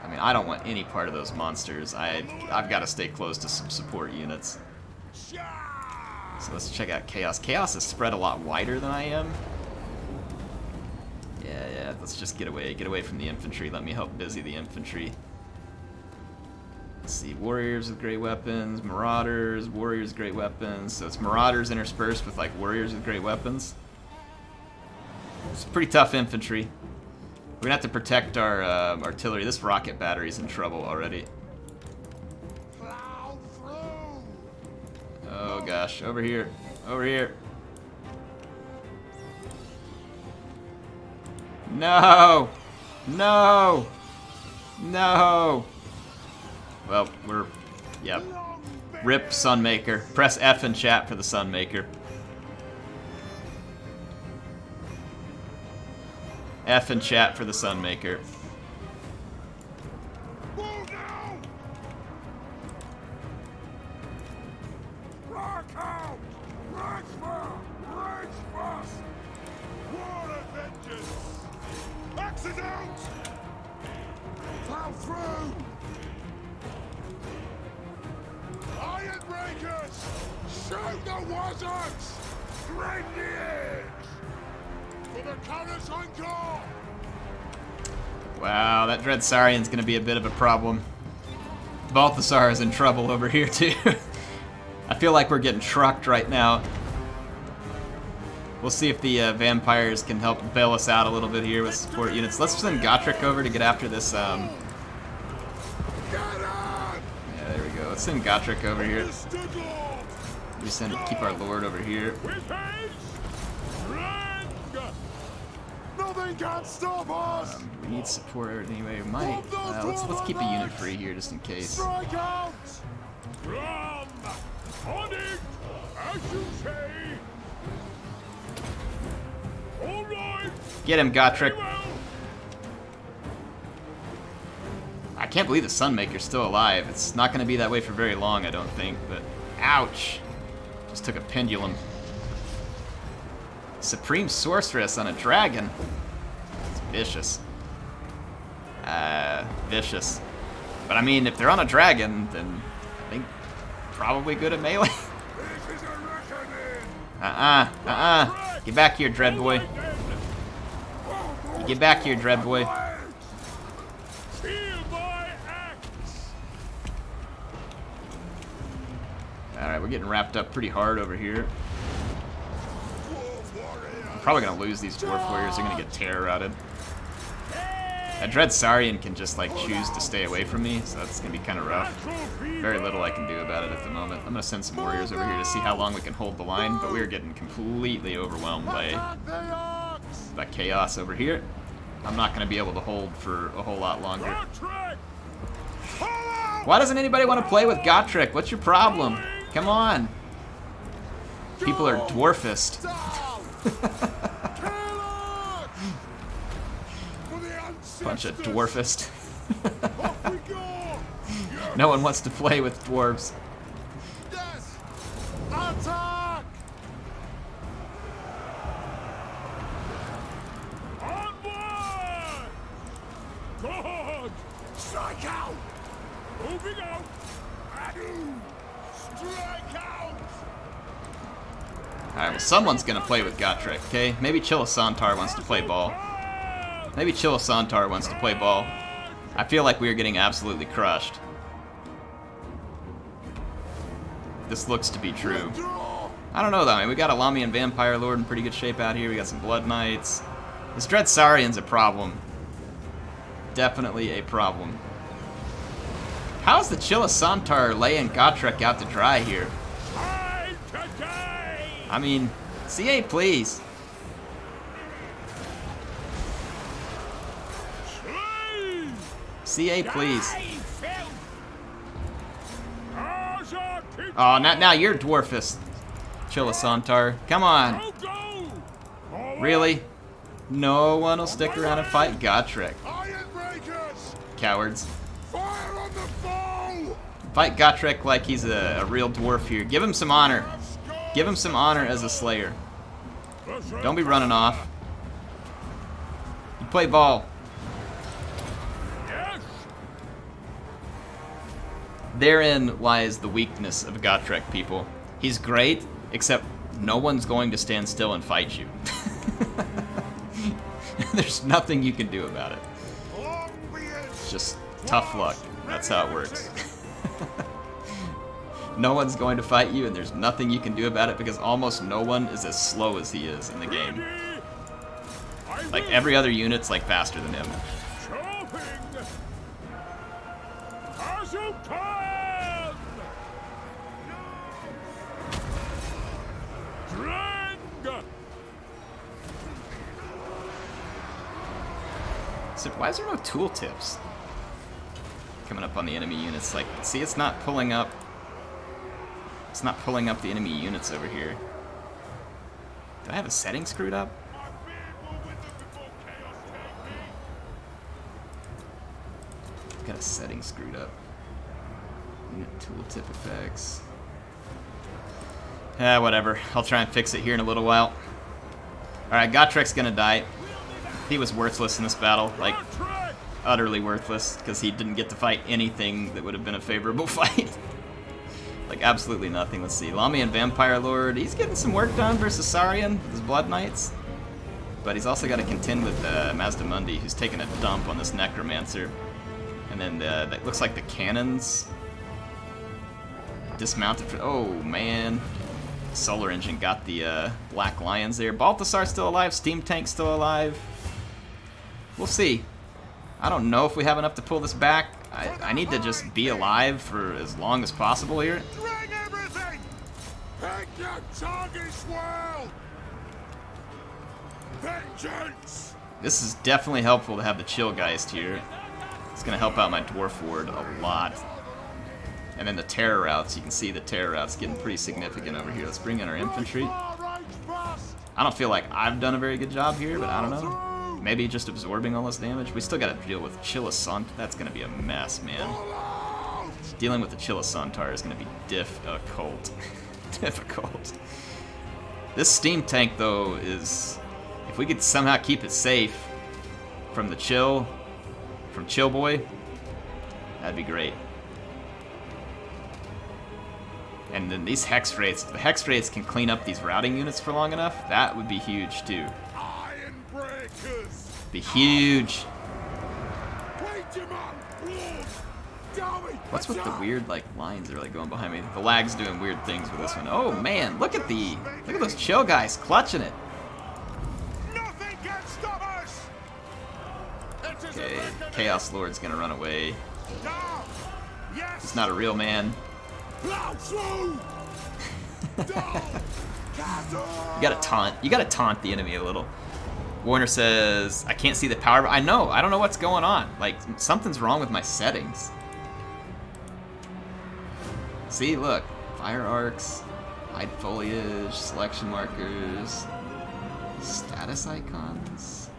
I mean, I don't want any part of those monsters. I've got to stay close to some support units. So let's check out Chaos. Chaos is spread a lot wider than I am. Yeah, let's just get away from the infantry. Let me help busy the infantry. Let's see, Warriors with great weapons, Marauders, Warriors with great weapons. So it's Marauders interspersed with like Warriors with great weapons. It's pretty tough infantry. We're gonna have to protect our artillery. This rocket battery's in trouble already. Plow through! Oh gosh, over here, over here. No! No! No! Well, we're... Yep. Rip Sunmaker. Press F in chat for the Sunmaker. F in chat for the Sunmaker. Move now! Rock out! Rage fast! War of vengeance! Accident! Plow through! Iron Breakers! Shoot the wizards! Right the edge! For the Countess Encore! Wow, that Dread Saurian's gonna be a bit of a problem. Balthasar is in trouble over here too. I feel like we're getting trucked right now. We'll see if the vampires can help bail us out a little bit here with support units. Let's send Gotrek over to get after this. Yeah, there we go. Let's send Gotrek over here. We keep our lord over here. Nothing can stop us! We need support anyway. We might. Let's keep a unit free here just in case. Strike out! On it! As you say! All right! Get him, Gotrek. I can't believe the Sunmaker's still alive. It's not going to be that way for very long, I don't think. But ouch! Just took a pendulum. Supreme Sorceress on a dragon. It's vicious. Vicious. But I mean, if they're on a dragon, then I think probably good at melee. Get back here, Dread Boy. Get back here, Dread Boy. Alright, we're getting wrapped up pretty hard over here. I'm probably going to lose these Dwarf Warriors. They're going to get terror-routed. That Dread Saurian can just, like, choose to stay away from me, so that's going to be kind of rough. Very little I can do about it at the moment. I'm going to send some Warriors over here to see how long we can hold the line, but we're getting completely overwhelmed by Got chaos over here. I'm not going to be able to hold for a whole lot longer. Gotrek! Why doesn't anybody want to play with Gotrek? What's your problem? Come on. People are dwarfist. Bunch of dwarfist. Off we go! No one wants to play with dwarves. Yes! Attack! Onward! God! Strike out! Moving out! Adu! Strike out! Alright, well someone's gonna play with Gotrek, okay? Maybe Chilisantar wants to play ball. Maybe Chilisantar wants to play ball. I feel like we are getting absolutely crushed. This looks to be true. I don't know though, I mean, we got a Lamian Vampire Lord in pretty good shape out here. We got some Blood Knights. This Dread Saurian's a problem. Definitely a problem. How's the Chilisantar laying Gotrek out to dry here? Time today! I mean, CA please. Slay! CA please. Die, filth! How's our people? Oh, now you're dwarfist, Chilisantar. Come on. Go, go! Really? No one will stick around and fight Gotrek. Iron breakers! Cowards. Fire on the foe! Fight Gotrek like he's a real dwarf here. Give him some honor. Give him some honor as a slayer. Don't be running off. You play ball. Yes! Therein lies the weakness of Gotrek, people. He's great, except no one's going to stand still and fight you. There's nothing you can do about it. It's just tough luck. That's how it works. No one's going to fight you, and there's nothing you can do about it because almost no one is as slow as he is in the game. Like, every other unit's, like, faster than him. Chopping! As you can! Drang! So why is there no tooltips coming up on the enemy units? Like, see, it's not pulling up. It's not pulling up the enemy units over here. Do I have a setting screwed up? I've got a setting screwed up. Unit tooltip effects. Whatever. I'll try and fix it here in a little while. Alright, Gotrek's gonna die. He was worthless in this battle. Like, utterly worthless, because he didn't get to fight anything that would have been a favorable fight. Like, absolutely nothing. Let's see. Lamian Vampire Lord, he's getting some work done versus Saurian with his Blood Knights. But he's also got to contend with Mazdamundi, who's taking a dump on this Necromancer. And then that looks like the cannons dismounted for... Oh, man. Solar Engine got the Black Lions there. Balthasar's still alive. Steam Tank's still alive. We'll see. I don't know if we have enough to pull this back. I need to just be alive for as long as possible here. Drag everything! Pick your targets well! Vengeance! This is definitely helpful to have the Chillgeist here. It's going to help out my Dwarf Ward a lot. And then the Terror Routes, you can see the Terror Routes getting pretty significant over here. Let's bring in our infantry. I don't feel like I've done a very good job here, but I don't know. Maybe just absorbing all this damage. We still got to deal with Chilisantar. That's going to be a mess, man. Dealing with the Chilisantar is going to be difficult. Difficult. This Steam Tank, though, is... If we could somehow keep it safe from the Chill Boy, that'd be great. And then these Hex Wraiths, if the Hex Wraiths can clean up these routing units for long enough, that would be huge, too. Iron breakers! Be huge. What's with the weird, like, lines that are, like, going behind me? The lag's doing weird things with this one. Oh, man, look at those Chill guys clutching it. Nothing can stop us! Okay, Chaos Lord's gonna run away. Down! Yes! He's not a real man. Plow through! Down! You gotta taunt the enemy a little. Warner says, I can't see the power. I know. I don't know what's going on. Like, something's wrong with my settings. See, look. Fire arcs, hide foliage, selection markers, status icons,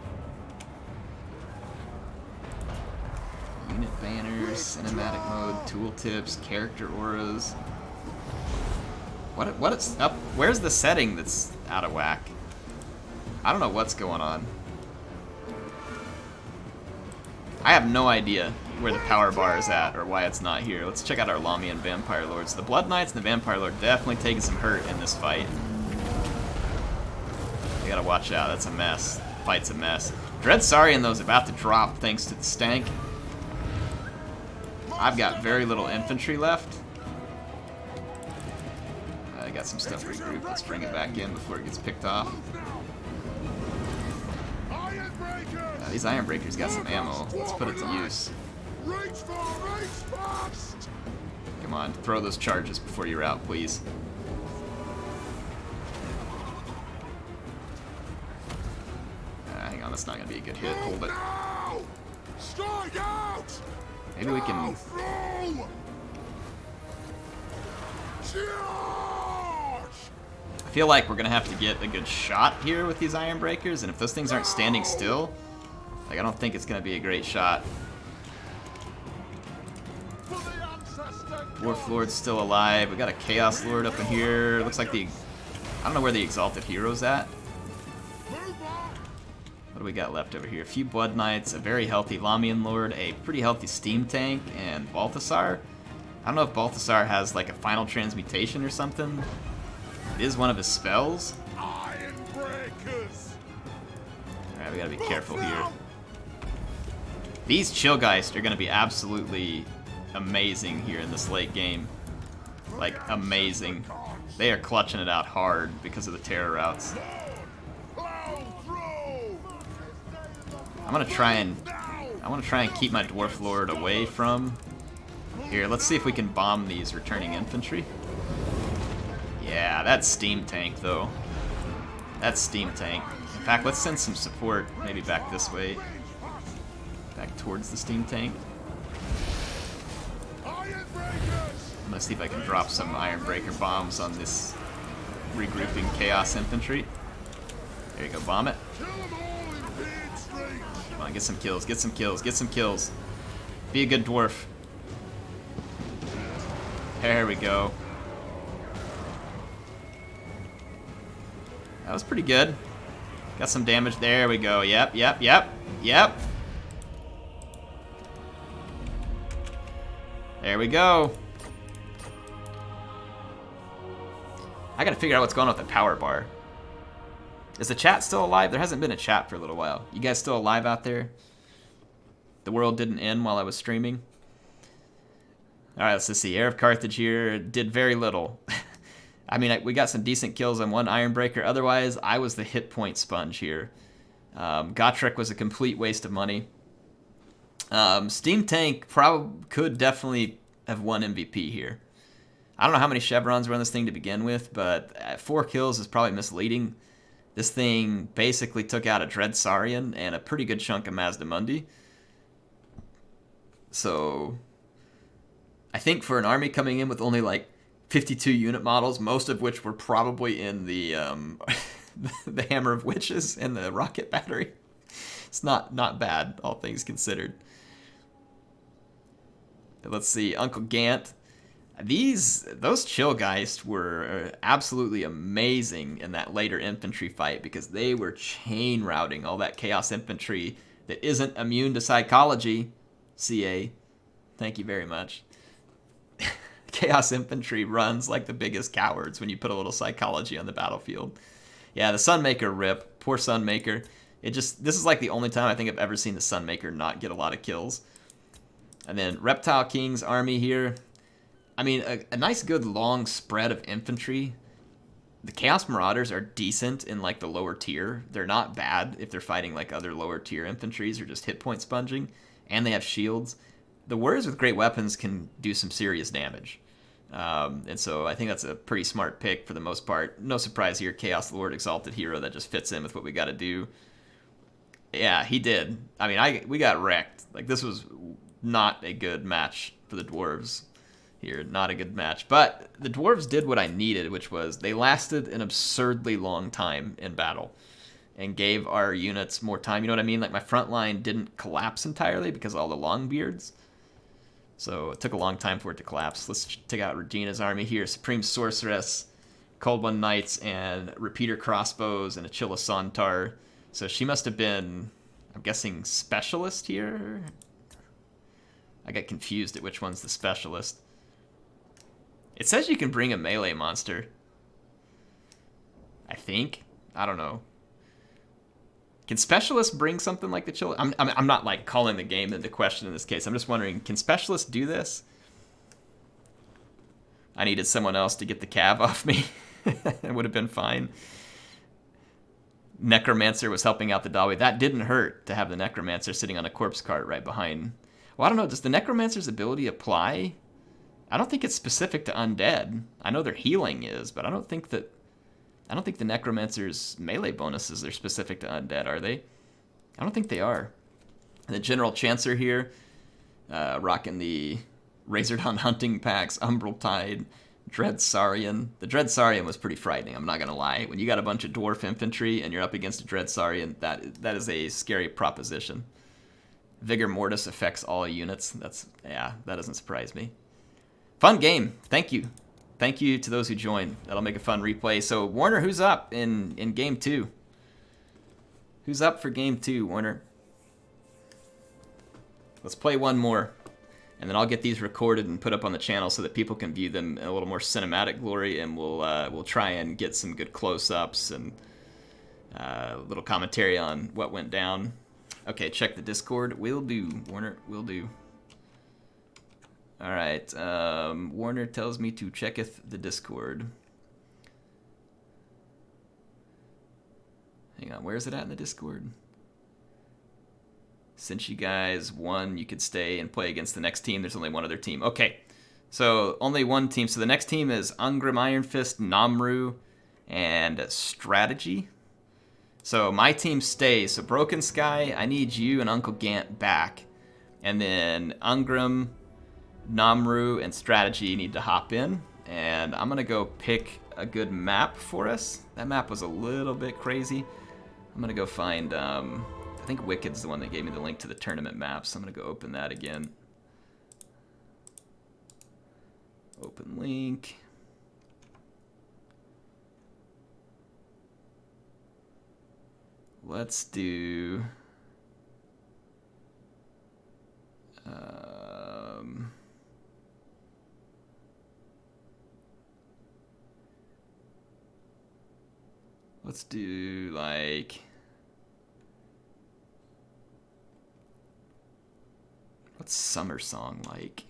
unit banners, cinematic mode, tooltips, character auras. What is up? Where's the setting that's out of whack? I don't know what's going on. I have no idea where the power bar is at or why it's not here. Let's check out our Lamian Vampire Lords. The Blood Knights and the Vampire Lord definitely taking some hurt in this fight. You gotta watch out. That's a mess. Fight's a mess. Dread Saurian, though, is about to drop thanks to the stank. I've got very little infantry left. I got some stuff regrouped. Let's bring it back in before it gets picked off. These Iron Breakers got some ammo. Let's put it to use. Come on, throw those charges before you're out, please. Hang on, that's not gonna be a good hit. Hold it. Maybe we can. I feel like we're gonna have to get a good shot here with these Iron Breakers, and if those things aren't standing still, like, I don't think it's gonna be a great shot. Dwarf Lord's still alive. We got a Chaos Lord up in here. Looks like I don't know where the Exalted Hero's at. What do we got left over here? A few Blood Knights, a very healthy Lamian Lord, a pretty healthy Steam Tank, and Balthasar. I don't know if Balthasar has like a final transmutation or something. It is one of his spells. Alright, we gotta be careful here. These Chillgeist are gonna be absolutely amazing here in this late game. Like, amazing. They are clutching it out hard because of the terror routes. I want to try and keep my Dwarf Lord away from here. Let's see if we can bomb these returning infantry. Yeah, that's Steam Tank though. That's Steam Tank. In fact, let's send some support maybe back this way. Back towards the Steam Tank. I'm gonna see if I can drop some Iron Breaker bombs on this regrouping Chaos Infantry. There you go, bomb it. Come on, get some kills, get some kills, get some kills. Be a good dwarf. There we go. That was pretty good. Got some damage. There we go. Yep, yep, yep, yep. There we go. I gotta figure out what's going on with the power bar. Is the chat still alive? There hasn't been a chat for a little while. You guys still alive out there? The world didn't end while I was streaming. Alright, let's just see. Heir of Carthage here did very little. I mean, we got some decent kills on one Iron Breaker. Otherwise, I was the hit point sponge here. Gotrek was a complete waste of money. Steam Tank could definitely have won MVP here. I don't know how many chevrons were on this thing to begin with, but 4 kills is probably misleading. This thing basically took out a Dread Saurian and a pretty good chunk of Mazdamundi. So I think for an army coming in with only like 52 unit models, most of which were probably in the the Hammer of Witches and the rocket battery, it's not bad, all things considered. Let's see, Uncle Gant. Those Chillgeist were absolutely amazing in that later infantry fight because they were chain routing all that Chaos Infantry that isn't immune to psychology. CA, thank you very much. Chaos Infantry runs like the biggest cowards when you put a little psychology on the battlefield. Yeah, the Sunmaker rip. Poor Sunmaker. This is like the only time I think I've ever seen the Sunmaker not get a lot of kills. And then Reptile King's army here. I mean, a nice good long spread of infantry. The Chaos Marauders are decent in like the lower tier. They're not bad if they're fighting like other lower tier infantries or just hit point sponging. And they have shields. The Warriors with great weapons can do some serious damage. And so I think that's a pretty smart pick for the most part. No surprise here, Chaos Lord, Exalted Hero, that just fits in with what we got to do. Yeah, he did. I mean, we got wrecked. Like, this was not a good match for the dwarves here. Not a good match. But the dwarves did what I needed, which was they lasted an absurdly long time in battle and gave our units more time. You know what I mean? Like, my front line didn't collapse entirely because of all the Longbeards. So it took a long time for it to collapse. Let's take out Regina's army here. Supreme Sorceress, Cold One Knights, and Repeater Crossbows, and Achilla Sontar. So she must have been, I'm guessing, Specialist here? I got confused at which one's the Specialist. It says you can bring a melee monster. I think. I don't know. Can Specialists bring something like the Chill? I'm not like calling the game into question in this case. I'm just wondering, can Specialists do this? I needed someone else to get the cav off me. It would have been fine. Necromancer was helping out the Dalway. That didn't hurt to have the Necromancer sitting on a corpse cart right behind. Well, I don't know. Does the Necromancer's ability apply? I don't think it's specific to undead. I know their healing is, but I don't think the Necromancer's melee bonuses are specific to undead, are they? I don't think they are. And the General Chancer here, rocking the Razordawn Hunting Packs, Umbral Tide, Dread Saurian. The Dread Saurian was pretty frightening, I'm not going to lie. When you got a bunch of Dwarf Infantry and you're up against a Dread Saurian, that is a scary proposition. Vigor Mortis affects all units. Yeah, that doesn't surprise me. Fun game. Thank you. Thank you to those who joined. That'll make a fun replay. So, Warner, who's up in Game 2? Who's up for Game 2, Warner? Let's play one more. And then I'll get these recorded and put up on the channel so that people can view them in a little more cinematic glory. And we'll try and get some good close-ups and a little commentary on what went down. Okay, check the Discord. Will do, Warner. Will do. All right, Warner tells me to checketh the Discord. Hang on, where is it at in the Discord? Since you guys won, you could stay and play against the next team. There's only one other team. Okay, so only one team. So the next team is Ungrim Iron Fist, Namru, and Strategy. So my team stays. So Broken Sky, I need you and Uncle Gant back. And then Ungrim, Namru, and Strategy need to hop in, and I'm gonna go pick a good map for us. That map was a little bit crazy. I'm gonna go find, I think Wicked's the one that gave me the link to the tournament map, so I'm gonna go open that again. Open link. Let's do... let's do, like... what's Summer Song like?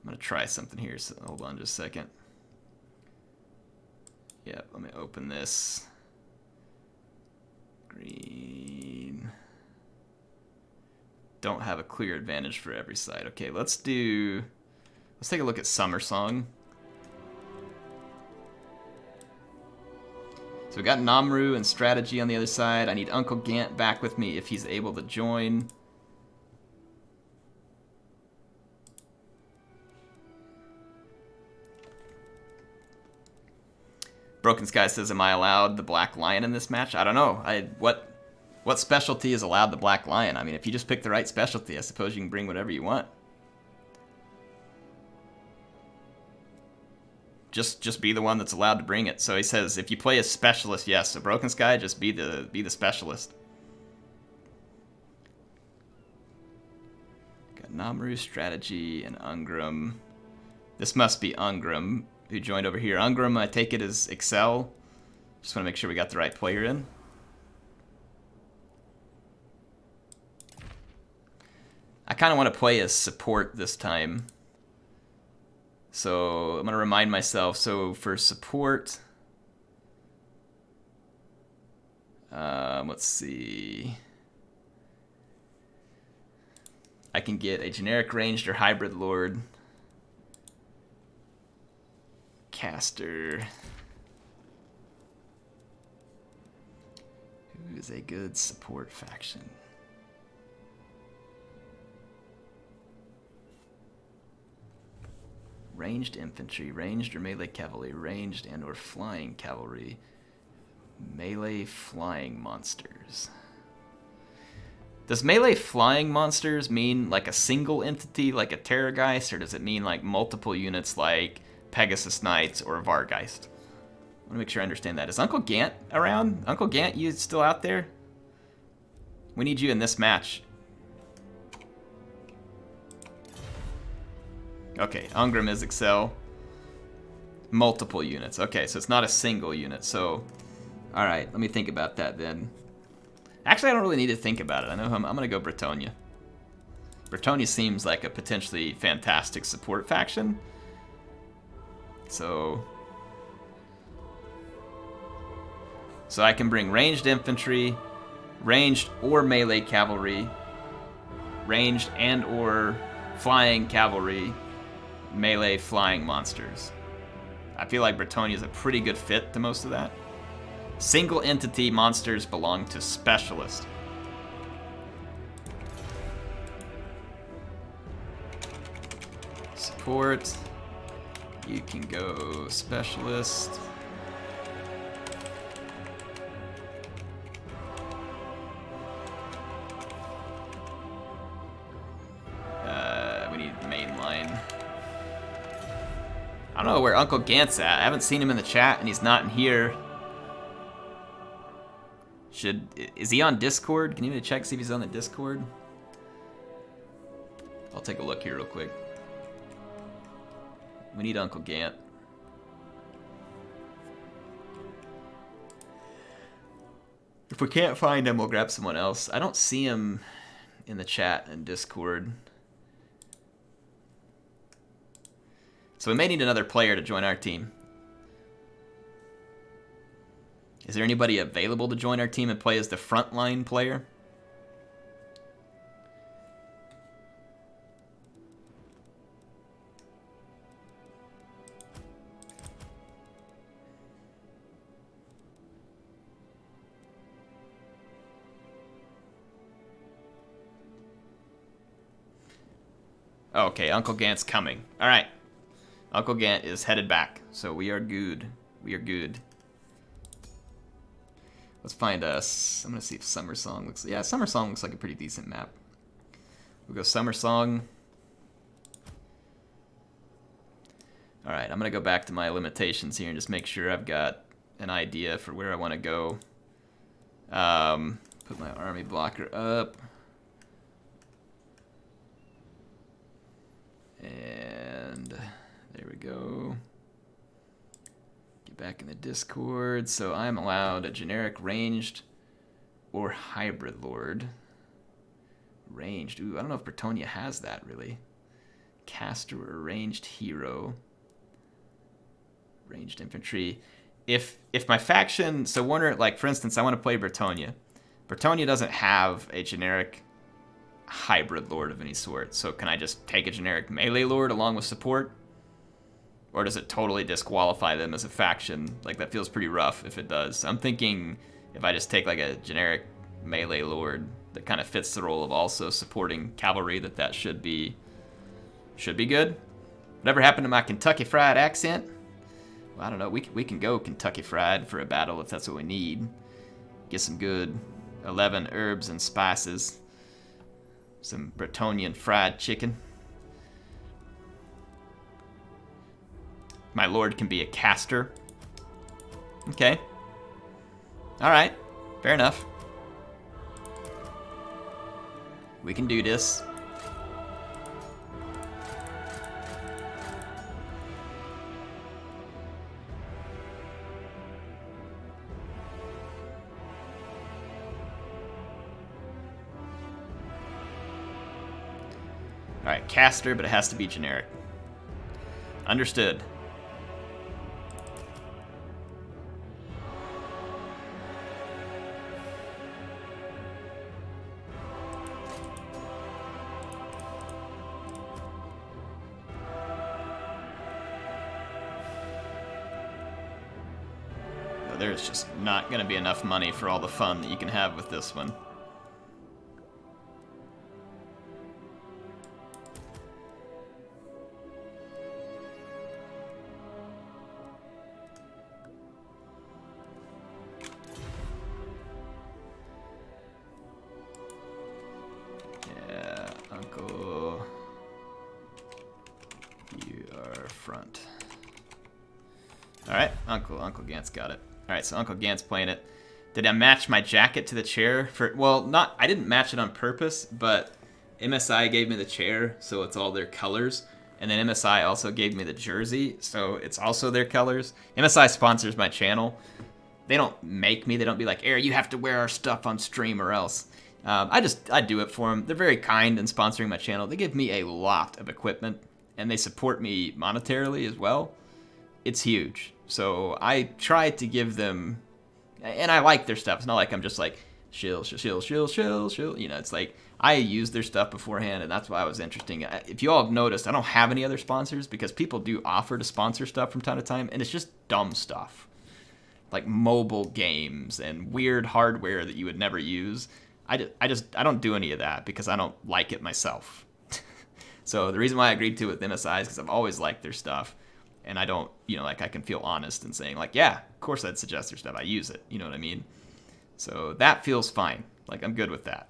I'm gonna try something here, so hold on just a second. Yep, let me open this. Green. Don't have a clear advantage for every side. Okay, let's take a look at Summer Song. So we got Namru and Strategy on the other side. I need Uncle Gant back with me if he's able to join. Broken Sky says, am I allowed the Black Lion in this match? I don't know. What specialty is allowed the Black Lion? I mean, if you just pick the right specialty, I suppose you can bring whatever you want. Just be the one that's allowed to bring it. So he says, if you play a specialist, yes. So Broken Sky, just be the specialist. Got Namru, Strategy, and Ungrim. This must be Ungrim who joined over here. Ungrim, I take it, is Excel. Just want to make sure we got the right player in. I kind of want to play as support this time. So I'm going to remind myself. So for support, let's see. I can get a generic ranged or hybrid lord. caster. Who is a good support faction? Ranged infantry, ranged or melee cavalry, ranged and or flying cavalry, melee flying monsters. Does melee flying monsters mean like a single entity like a Terrorgeist, or does it mean like multiple units like Pegasus Knights or Vargeist? I want to make sure I understand that. Is Uncle Gant around? Uncle Gant, you still out there? We need you in this match. Okay, Ungram is Excel. Multiple units. Okay, so it's not a single unit. So, all right, let me think about that then. Actually, I don't really need to think about it. I know I'm going to go Bretonia. Bretonia seems like a potentially fantastic support faction. So I can bring ranged infantry, ranged or melee cavalry, ranged and or flying cavalry, melee flying monsters. I feel like Bretonia is a pretty good fit to most of that. Single entity monsters belong to specialist. Support. You can go specialist. We need mainline. I don't know where Uncle Gant's at. I haven't seen him in the chat, and he's not in here. Is he on Discord? Can you even check, see if he's on the Discord? I'll take a look here real quick. We need Uncle Gant. If we can't find him, we'll grab someone else. I don't see him in the chat and Discord. So we may need another player to join our team. Is there anybody available to join our team and play as the frontline player? Okay, Uncle Gant's coming. All right. Uncle Gant is headed back, so we are good. We are good. Let's find us. I'm gonna see if Summer Song looks. Yeah, Summer Song looks like a pretty decent map. We'll go Summer Song. All right, I'm gonna go back to my limitations here and just make sure I've got an idea for where I want to go. Put my army blocker up. And there we go. Get back in the Discord. So I'm allowed a generic ranged or hybrid lord. Ranged. Ooh, I don't know if Bretonia has that really. Caster or ranged hero. Ranged infantry. If my faction, so Warner, like for instance, I want to play Bretonia. Bretonia doesn't have a generic hybrid lord of any sort. So can I just take a generic melee lord along with support? Or does it totally disqualify them as a faction? Like, that feels pretty rough if it does. I'm thinking if I just take like a generic melee lord that kind of fits the role of also supporting cavalry, that should be good. Whatever happened to my Kentucky Fried accent? Well, I don't know. We can go Kentucky Fried for a battle if that's what we need. Get some good 11 herbs and spices. Some Bretonian fried chicken. My lord can be a caster. Okay. Alright. Fair enough. We can do this. Alright, caster, but it has to be generic. Understood. there's just not going to be enough money for all the fun that you can have with this one. front. Alright, Uncle Gant's got it. Alright, so Uncle Gant's playing it. Did I match my jacket to the chair? Well, I didn't match it on purpose, but MSI gave me the chair, so it's all their colors. And then MSI also gave me the jersey, so it's also their colors. MSI sponsors my channel. They don't make me. They don't be like, Air, you have to wear our stuff on stream or else. I do it for them. They're very kind in sponsoring my channel. They give me a lot of equipment, and they support me monetarily as well. It's huge. So I try to give them, and I like their stuff. It's not like I'm just like, shill. You know, it's like, I use their stuff beforehand, and that's why I was interesting. If you all have noticed, I don't have any other sponsors because people do offer to sponsor stuff from time to time, and it's just dumb stuff. Like mobile games and weird hardware that you would never use. I don't do any of that because I don't like it myself. So the reason why I agreed to it with MSI is because I've always liked their stuff. And I don't, you know, like I can feel honest in saying like, yeah, of course I'd suggest their stuff. I use it. You know what I mean? So that feels fine. Like I'm good with that.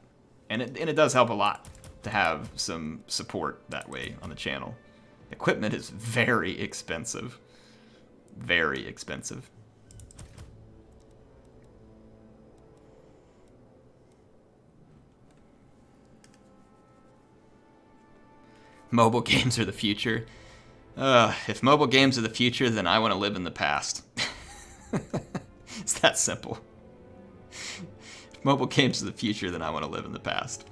And it does help a lot to have some support that way on the channel. Equipment is very expensive. Very expensive. Mobile games are the future. If mobile games are the future, then I want to live in the past. It's that simple. If mobile games are the future, then I want to live in the past.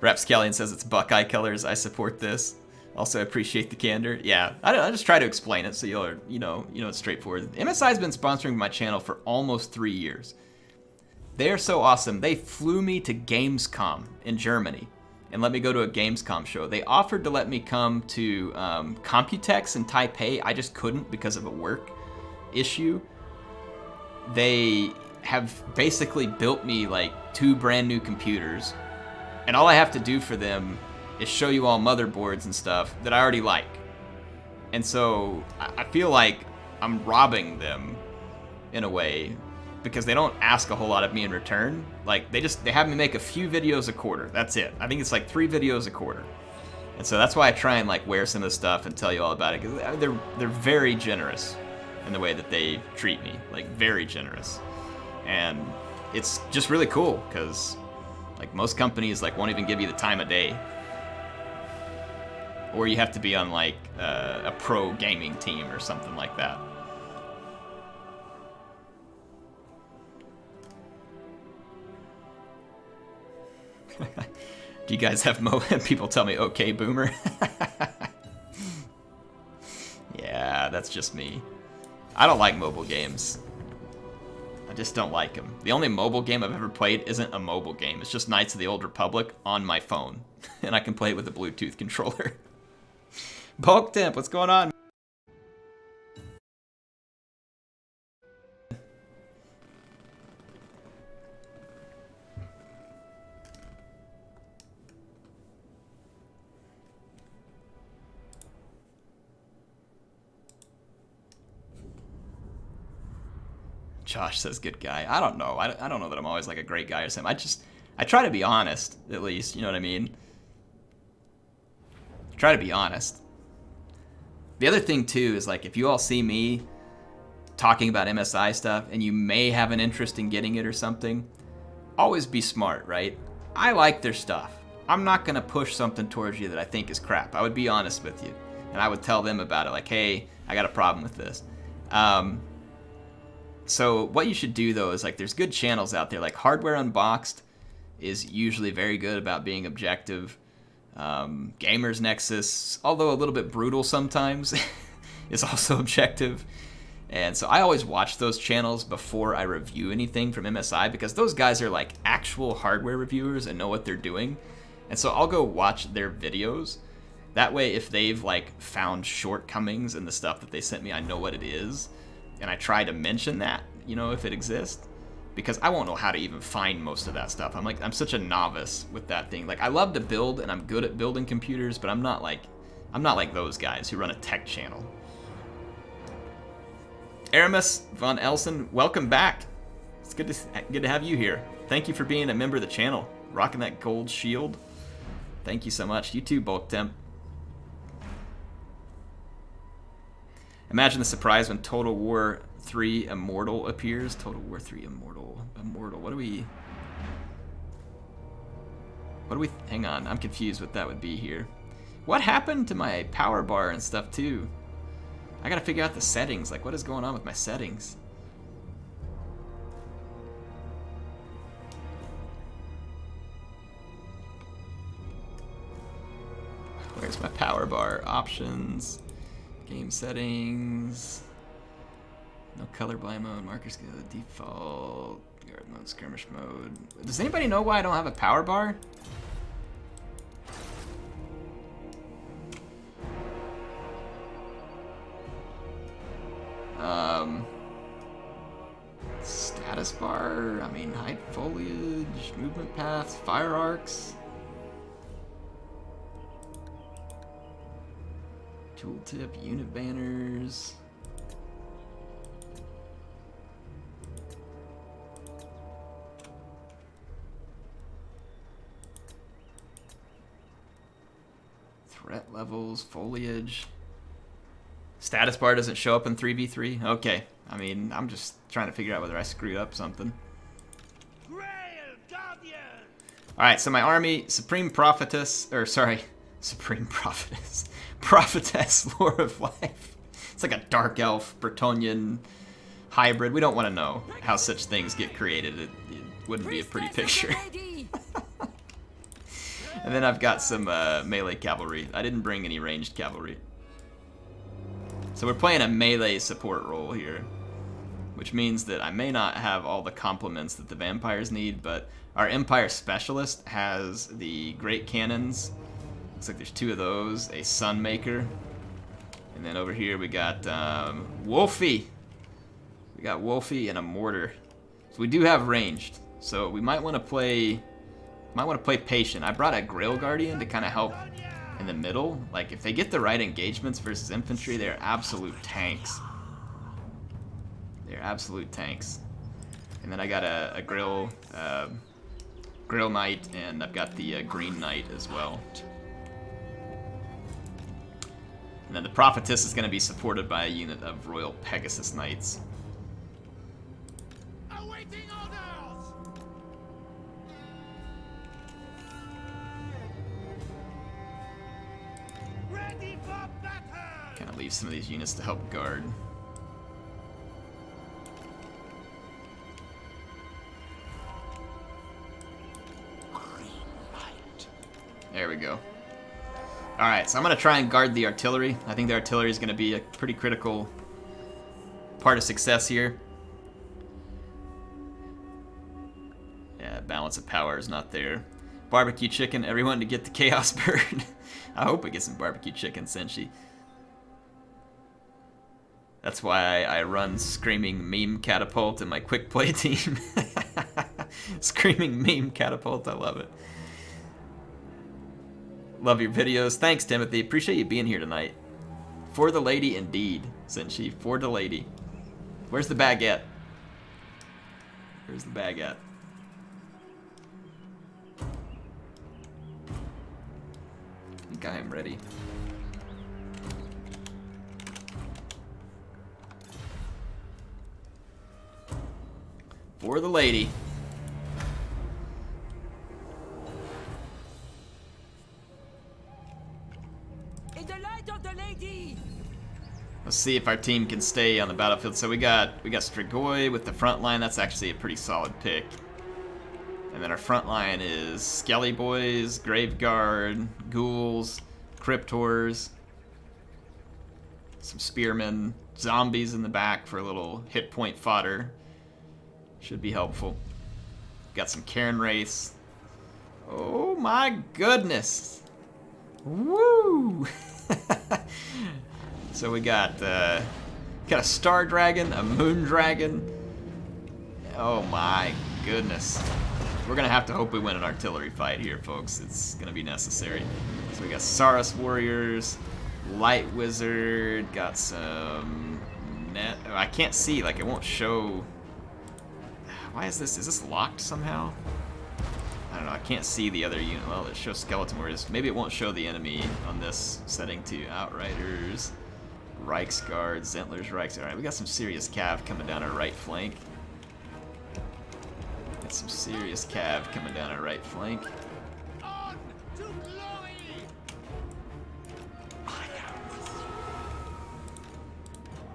Rapscallion says it's Buckeye colors. I support this. Also appreciate the candor. Yeah, I just try to explain it so you know it's straightforward. MSI's been sponsoring my channel for almost 3 years. They're so awesome. They flew me to Gamescom in Germany and let me go to a Gamescom show. They offered to let me come to Computex in Taipei. I just couldn't because of a work issue. They have basically built me like 2 brand new computers, and all I have to do for them is show you all motherboards and stuff that I already like. And so I feel like I'm robbing them in a way, because they don't ask a whole lot of me in return. Like they have me make a few videos a quarter. That's it. I think it's like 3 videos a quarter. And so that's why I try and like wear some of the stuff and tell you all about it, because they're very generous in the way that they treat me. Like very generous. And it's just really cool because like most companies like won't even give you the time of day. Or you have to be on like a pro gaming team or something like that. Do you guys have people tell me, okay, boomer? Yeah, that's just me. I don't like mobile games. I just don't like them. The only mobile game I've ever played isn't a mobile game. It's just Knights of the Old Republic on my phone. And I can play it with a Bluetooth controller. Bulk Temp, what's going on? Josh says good guy. I don't know. I don't know that I'm always like a great guy or something. I try to be honest, at least. You know what I mean? Try to be honest. The other thing, too, is like if you all see me talking about MSI stuff and you may have an interest in getting it or something, always be smart, right? I like their stuff. I'm not going to push something towards you that I think is crap. I would be honest with you. And I would tell them about it. Like, hey, I got a problem with this. So what you should do, though, is like there's good channels out there. Like Hardware Unboxed is usually very good about being objective. Gamers Nexus, although a little bit brutal sometimes, is also objective. And so I always watch those channels before I review anything from MSI, because those guys are like actual hardware reviewers and know what they're doing. And so I'll go watch their videos That way, if they've like found shortcomings in the stuff that they sent me, I know what it is, and I try to mention that, you know, if it exists, because I won't know how to even find most of that stuff. I'm such a novice with that thing. Like, I love to build, and I'm good at building computers, but I'm not like those guys who run a tech channel. Aramis von Elson, welcome back. It's good to have you here. Thank you for being a member of the channel, rocking that gold shield. Thank you so much. You too, Bulk Temp. Imagine the surprise when Total War 3 Immortal appears. Total War 3 Immortal. What do we... Hang on, I'm confused what that would be here. What happened to my power bar and stuff, too? I gotta figure out the settings. Like, what is going on with my settings? Where's my power bar? Options. Game settings. No colorblind mode. Marker scale. Default. Guard mode. Skirmish mode. Does anybody know why I don't have a power bar? Status bar. I mean, height, foliage, movement paths, fire arcs. Tooltip, unit banners. Threat levels, foliage. Status bar doesn't show up in 3v3? Okay. I mean, I'm just trying to figure out whether I screwed up something. Alright, so my army, Supreme Prophetess, Prophetess, Lore of Life. It's like a dark elf, Bretonnian hybrid. We don't want to know how such things get created. It wouldn't be a pretty picture. And then I've got some melee cavalry. I didn't bring any ranged cavalry. So we're playing a melee support role here, which means that I may not have all the complements that the vampires need, but our Empire Specialist has the great cannons. Looks like there's 2 of those, a Sunmaker, and then over here we got Wolfie. We got Wolfie and a mortar. So we do have ranged, so we might want to play patient. I brought a Grail Guardian to kind of help in the middle. Like, if they get the right engagements versus infantry, they're absolute tanks. They're absolute tanks. And then I got a Grail Knight, and I've got the Green Knight as well. And then the Prophetess is going to be supported by a unit of Royal Pegasus Knights. Awaiting orders. Ready for battle. Kind of leave some of these units to help guard. There we go. Alright, so I'm going to try and guard the artillery. I think the artillery is going to be a pretty critical part of success here. Yeah, balance of power is not there. Barbecue chicken, everyone to get the Chaos Bird. I hope we get some barbecue chicken, Senshi. That's why I run Screaming Meme Catapult in my quick play team. Screaming Meme Catapult, I love it. Love your videos. Thanks, Timothy. Appreciate you being here tonight. For the lady, indeed, Senshi. For the lady. Where's the baguette? Where's the baguette? I think I am ready. For the lady. In the light of the lady. Let's see if our team can stay on the battlefield. So we got Strigoi with the front line. That's actually a pretty solid pick. And then our front line is Skelly Boys, Graveguard, Ghouls, Cryptors, some Spearmen, Zombies in the back for a little hit point fodder. Should be helpful. Got some Cairn Wraiths. Oh my goodness! Woo! So we got a star dragon, a moon dragon. Oh my goodness. We're gonna have to hope we win an artillery fight here, folks. It's gonna be necessary. So we got Saurus warriors, light wizard, got some net. Oh, I can't see, like it won't show. Why is this? Is this locked somehow? I don't know, I can't see the other unit. Well, it shows skeleton warriors. Maybe it won't show the enemy on this setting too. Outriders, Reichsguard, Zentler's Reichs. Alright, we got some serious cav coming down our right flank. Got some serious cav coming down our right flank. On to glory!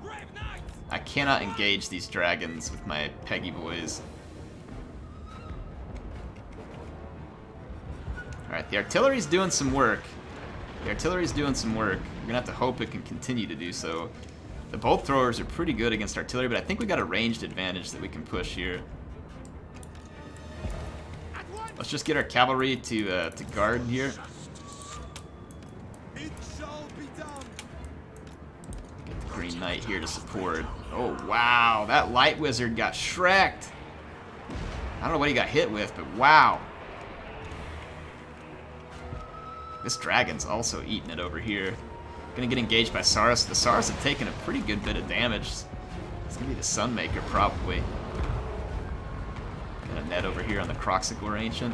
Brave knights! I cannot engage these dragons with my Peggy boys. Alright, the artillery's doing some work. The artillery's doing some work. We're gonna have to hope it can continue to do so. The bolt throwers are pretty good against artillery, but I think we got a ranged advantage that we can push here. Let's just get our cavalry to guard here. It shall be done. Get the Green Knight here to support. Oh wow, that light wizard got shreked. I don't know what he got hit with, but wow. This dragon's also eating it over here. Gonna get engaged by Saurus. The Saurus have taken a pretty good bit of damage. It's gonna be the Sunmaker probably. Got a net over here on the Croxagor Ancient.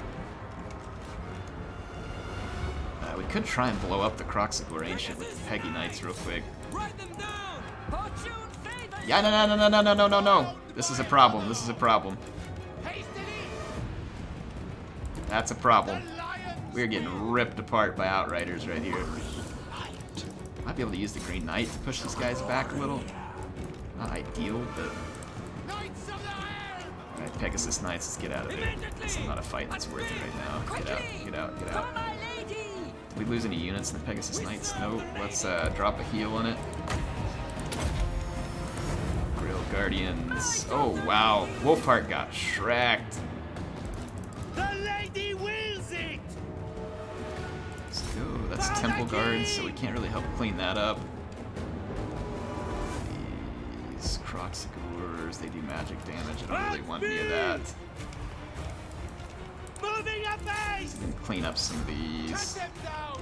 We could try and blow up the Croxagor Ancient with the Peggy Knights real quick. Write them down! Fortune favors Yeah, no. This is a problem. This is a problem. Hastily! That's a problem. The lions! We're getting ripped apart by Outriders right here. Might be able to use the Green Knight to push these guys back a little. Not ideal, but... Knights of the Air! Alright, Pegasus Knights, let's get out of there. It's not a fight that's worth it right now. Get out, get out, get out. For my lady! Did we lose any units in the Pegasus Knights? Nope. Let's drop a heal on it. Grill Guardians. Oh, wow. Wolfheart got shreked. The lady wills it! Let's go. That's Temple Guards, so we can't really help clean that up. These Croxagors, they do magic damage. I don't really want any of that. Moving a base! Clean up some of Cut these. them down!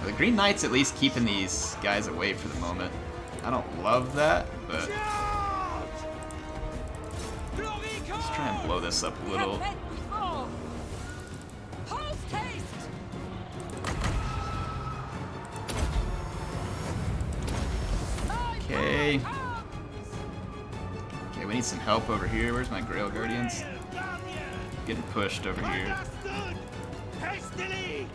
The Green Knight's at least keeping these guys away for the moment. I don't love that, but Charge! Glory let's try and blow this up a We little. have met before! Post haste! Okay. Okay, we need some help over here. Where's my Grail Guardians? Getting pushed over here. Understood! Hastily!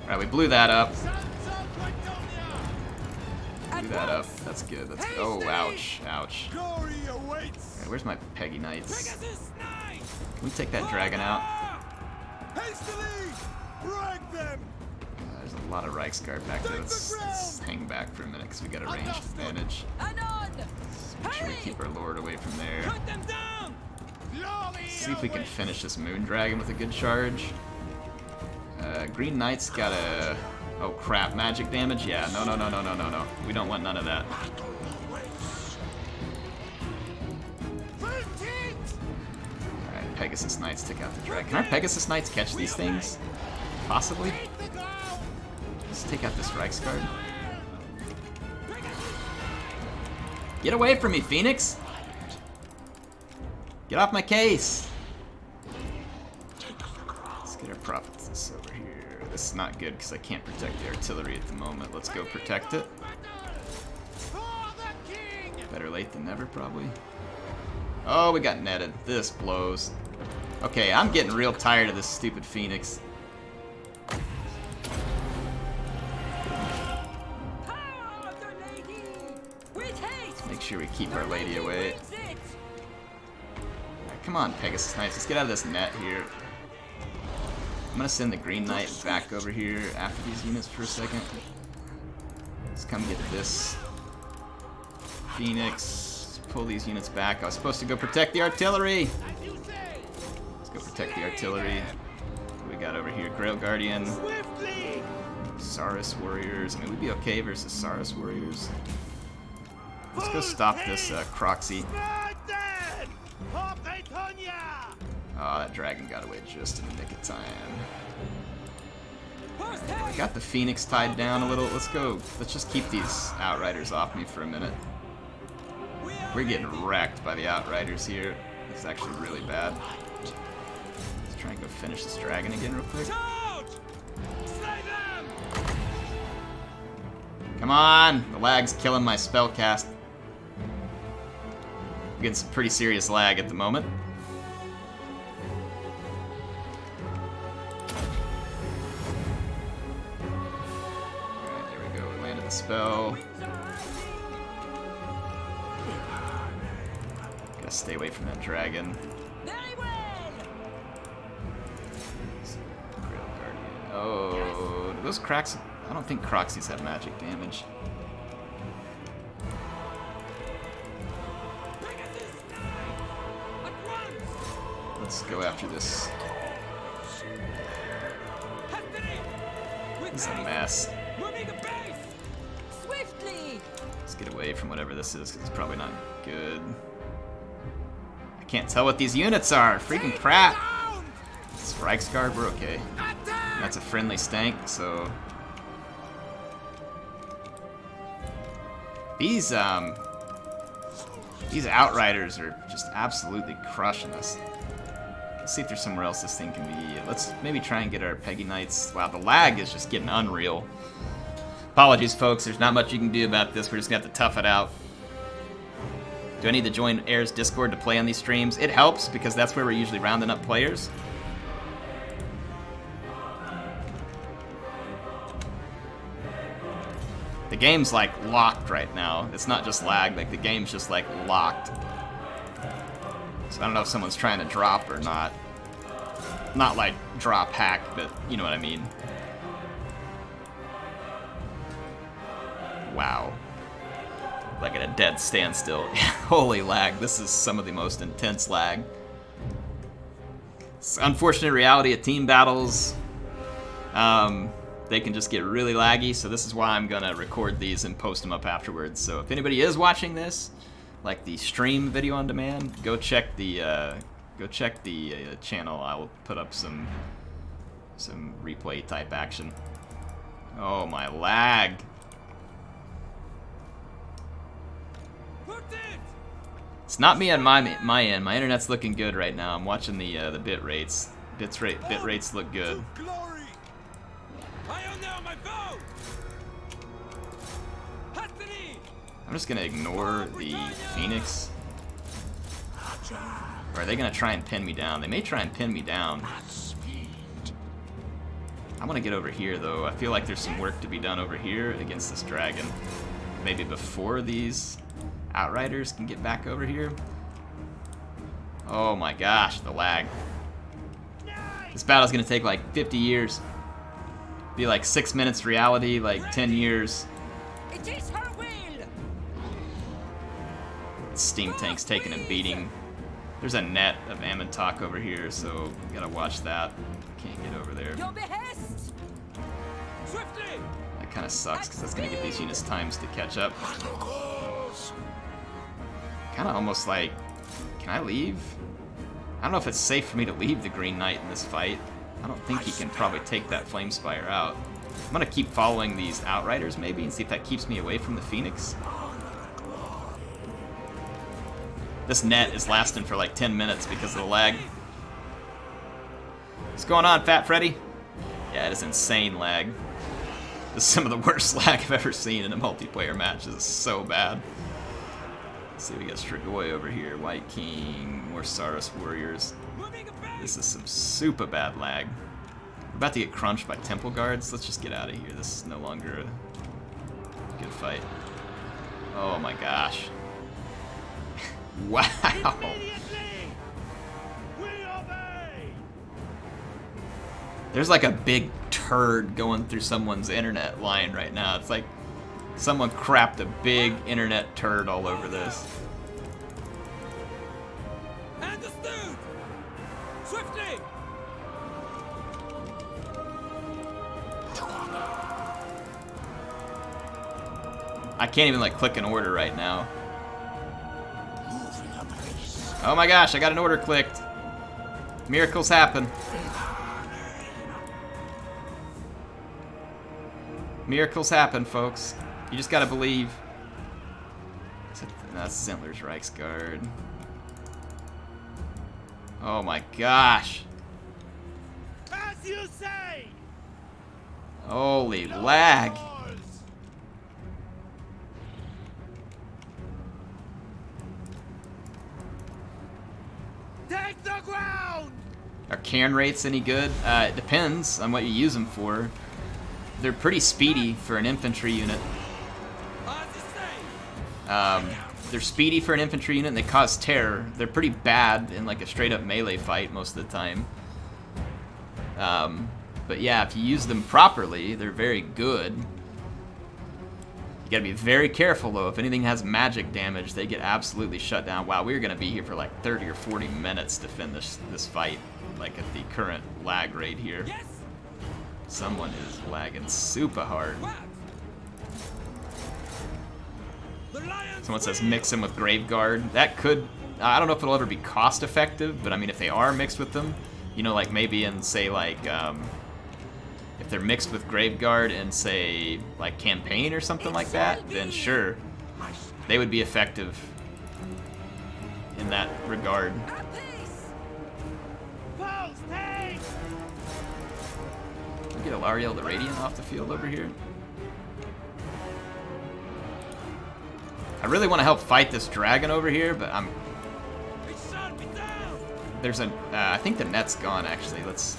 Alright, we blew that up. Sons of Bretonia! Blew that up. That's good. That's good. Oh, ouch. Ouch. Glory awaits! Alright, where's my Peggy Knights? Pegasus Knight! Can we take that dragon out? Hastily! Break them! There's a lot of Reichsguard back there. Let's hang back for a minute because we got a ranged advantage. Anon! Make sure we keep our lord away from there. Put them down! Glory See if we can awaits! finish this Moon Dragon with a good charge. Green Knight's got a... Oh crap, magic damage? Yeah, no. We don't want none of that. Alright, Pegasus Knights take out the dragon. Can our Pegasus Knights catch these things? Possibly? Let's take out this Reichsguard. Get away from me, Phoenix! Get off my case! Let's get our prophetess over here. This is not good because I can't protect the artillery at the moment. Let's go protect it. Better late than never, probably. Oh, we got netted. This blows. Okay, I'm getting real tired of this stupid Phoenix. Power of the lady! With haste! Make sure we keep our lady away. Wins it! Alright, come on, Pegasus Knights. Let's get out of this net here. I'm gonna send the Green Knight back over here after these units for a second. Let's come get this Phoenix. Pull these units back. I was supposed to go protect the artillery. Let's go protect the artillery. What do we got over here? Grail Guardian. Swiftly! Saurus warriors. I mean, we'd be okay versus Saurus warriors. Let's go stop this Croxy. Oh, that dragon got away just in the nick of time. We got the Phoenix tied down a little. Let's go. Let's just keep these Outriders off me for a minute. We're getting wrecked by the Outriders here. It's actually really bad. Let's try and go finish this dragon again real quick. Come on! The lag's killing my spell cast. I'm getting some pretty serious lag at the moment. Alright, there we go. We landed the spell. Gotta stay away from that dragon. Very well. Oh, do those cracks... I don't think Croxies have magic damage. Let's go after this. This is a mess. Swiftly. Let's get away from whatever this is, because it's probably not good. I can't tell what these units are. Freaking crap. It's Reichsguard, we're okay. That's a friendly stank, so... These Outriders are just absolutely crushing us. Let's see if there's somewhere else this thing can be. Let's maybe try and get our Peggy Knights. Wow, the lag is just getting unreal. Apologies, folks. There's not much you can do about this. We're just gonna have to tough it out. Do I need to join Air's Discord to play on these streams? It helps, because that's where we're usually rounding up players. The game's like locked right now. It's not just lag, like the game's just like locked. So I don't know if someone's trying to drop or not. Not like drop hack, but you know what I mean. Wow. Like at a dead standstill. Holy lag, this is some of the most intense lag. It's unfortunate reality of team battles. They can just get really laggy, so this is why I'm gonna record these and post them up afterwards. So if anybody is watching this, like the stream video on demand, go check the channel. I'll put up some replay type action. Oh my lag! It's not me on my end. My internet's looking good right now. I'm watching the bit rates. Bit rates look good. I'm just gonna ignore the Phoenix. Or are they gonna try and pin me down? They may try and pin me down. I want to get over here though. I feel like there's some work to be done over here against this dragon. Maybe before these Outriders can get back over here. Oh my gosh, the lag. This battle's gonna take like 50 years. Be like 6 minutes reality, like 10 years. It is her will. Steam tank's taking a beating. There's a net of Ammontok over here, so we gotta watch that. Can't get over there. Your behest. Swiftly. That kind of sucks because that's gonna give these units times to catch up. Kind of almost like, can I leave? I don't know if it's safe for me to leave the Green Knight in this fight. I don't think he can probably take that Flamespire out. I'm gonna keep following these Outriders maybe and see if that keeps me away from the Phoenix. This net is lasting for like 10 minutes because of the lag. What's going on, Fat Freddy? Yeah, it is insane lag. This is some of the worst lag I've ever seen in a multiplayer match. This is so bad. Let's see, we got Strigoi over here. White King, more Saurus warriors. This is some super bad lag. We're about to get crunched by Temple Guards. Let's just get out of here. This is no longer a good fight. Oh my gosh. Wow. There's like a big turd going through someone's internet line right now. It's like someone crapped a big internet turd all over this. Understood. Swiftly. I can't even like click an order right now. Oh my gosh, I got an order clicked. Miracles happen. Miracles happen, folks. You just gotta believe. That's Zentler's Reichsguard. Oh my gosh. As you say. Holy lag. Take the ground. Are cairn rates any good? It depends on what you use them for. They're pretty speedy for an infantry unit. They're speedy for an infantry unit and they cause terror. They're pretty bad in like a straight up melee fight most of the time. But yeah, if you use them properly, they're very good. You gotta be very careful though. If anything has magic damage, they get absolutely shut down. Wow, we're gonna be here for like 30 or 40 minutes to finish this fight, like at the current lag rate here. Yes. Someone is lagging super hard. Someone says mix them with Graveguard. That could, I don't know if it'll ever be cost effective, but I mean if they are mixed with them, you know, like maybe in say like, if they're mixed with Graveguard in say like Campaign or something like that, then sure, they would be effective in that regard. Can we get Alariel the Radiant off the field over here? I really want to help fight this dragon over here, but there's a, I think the net's gone actually. Let's.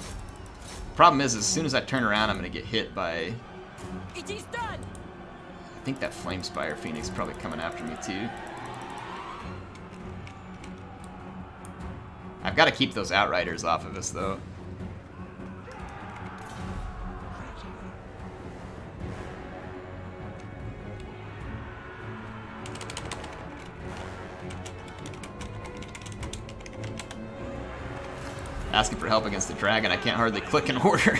Problem is, as soon as I turn around, I'm gonna get hit by. It is done. I think that Flamespire Phoenix is probably coming after me too. I've got to keep those Outriders off of us though. Asking for help against the dragon, I can't hardly click an order.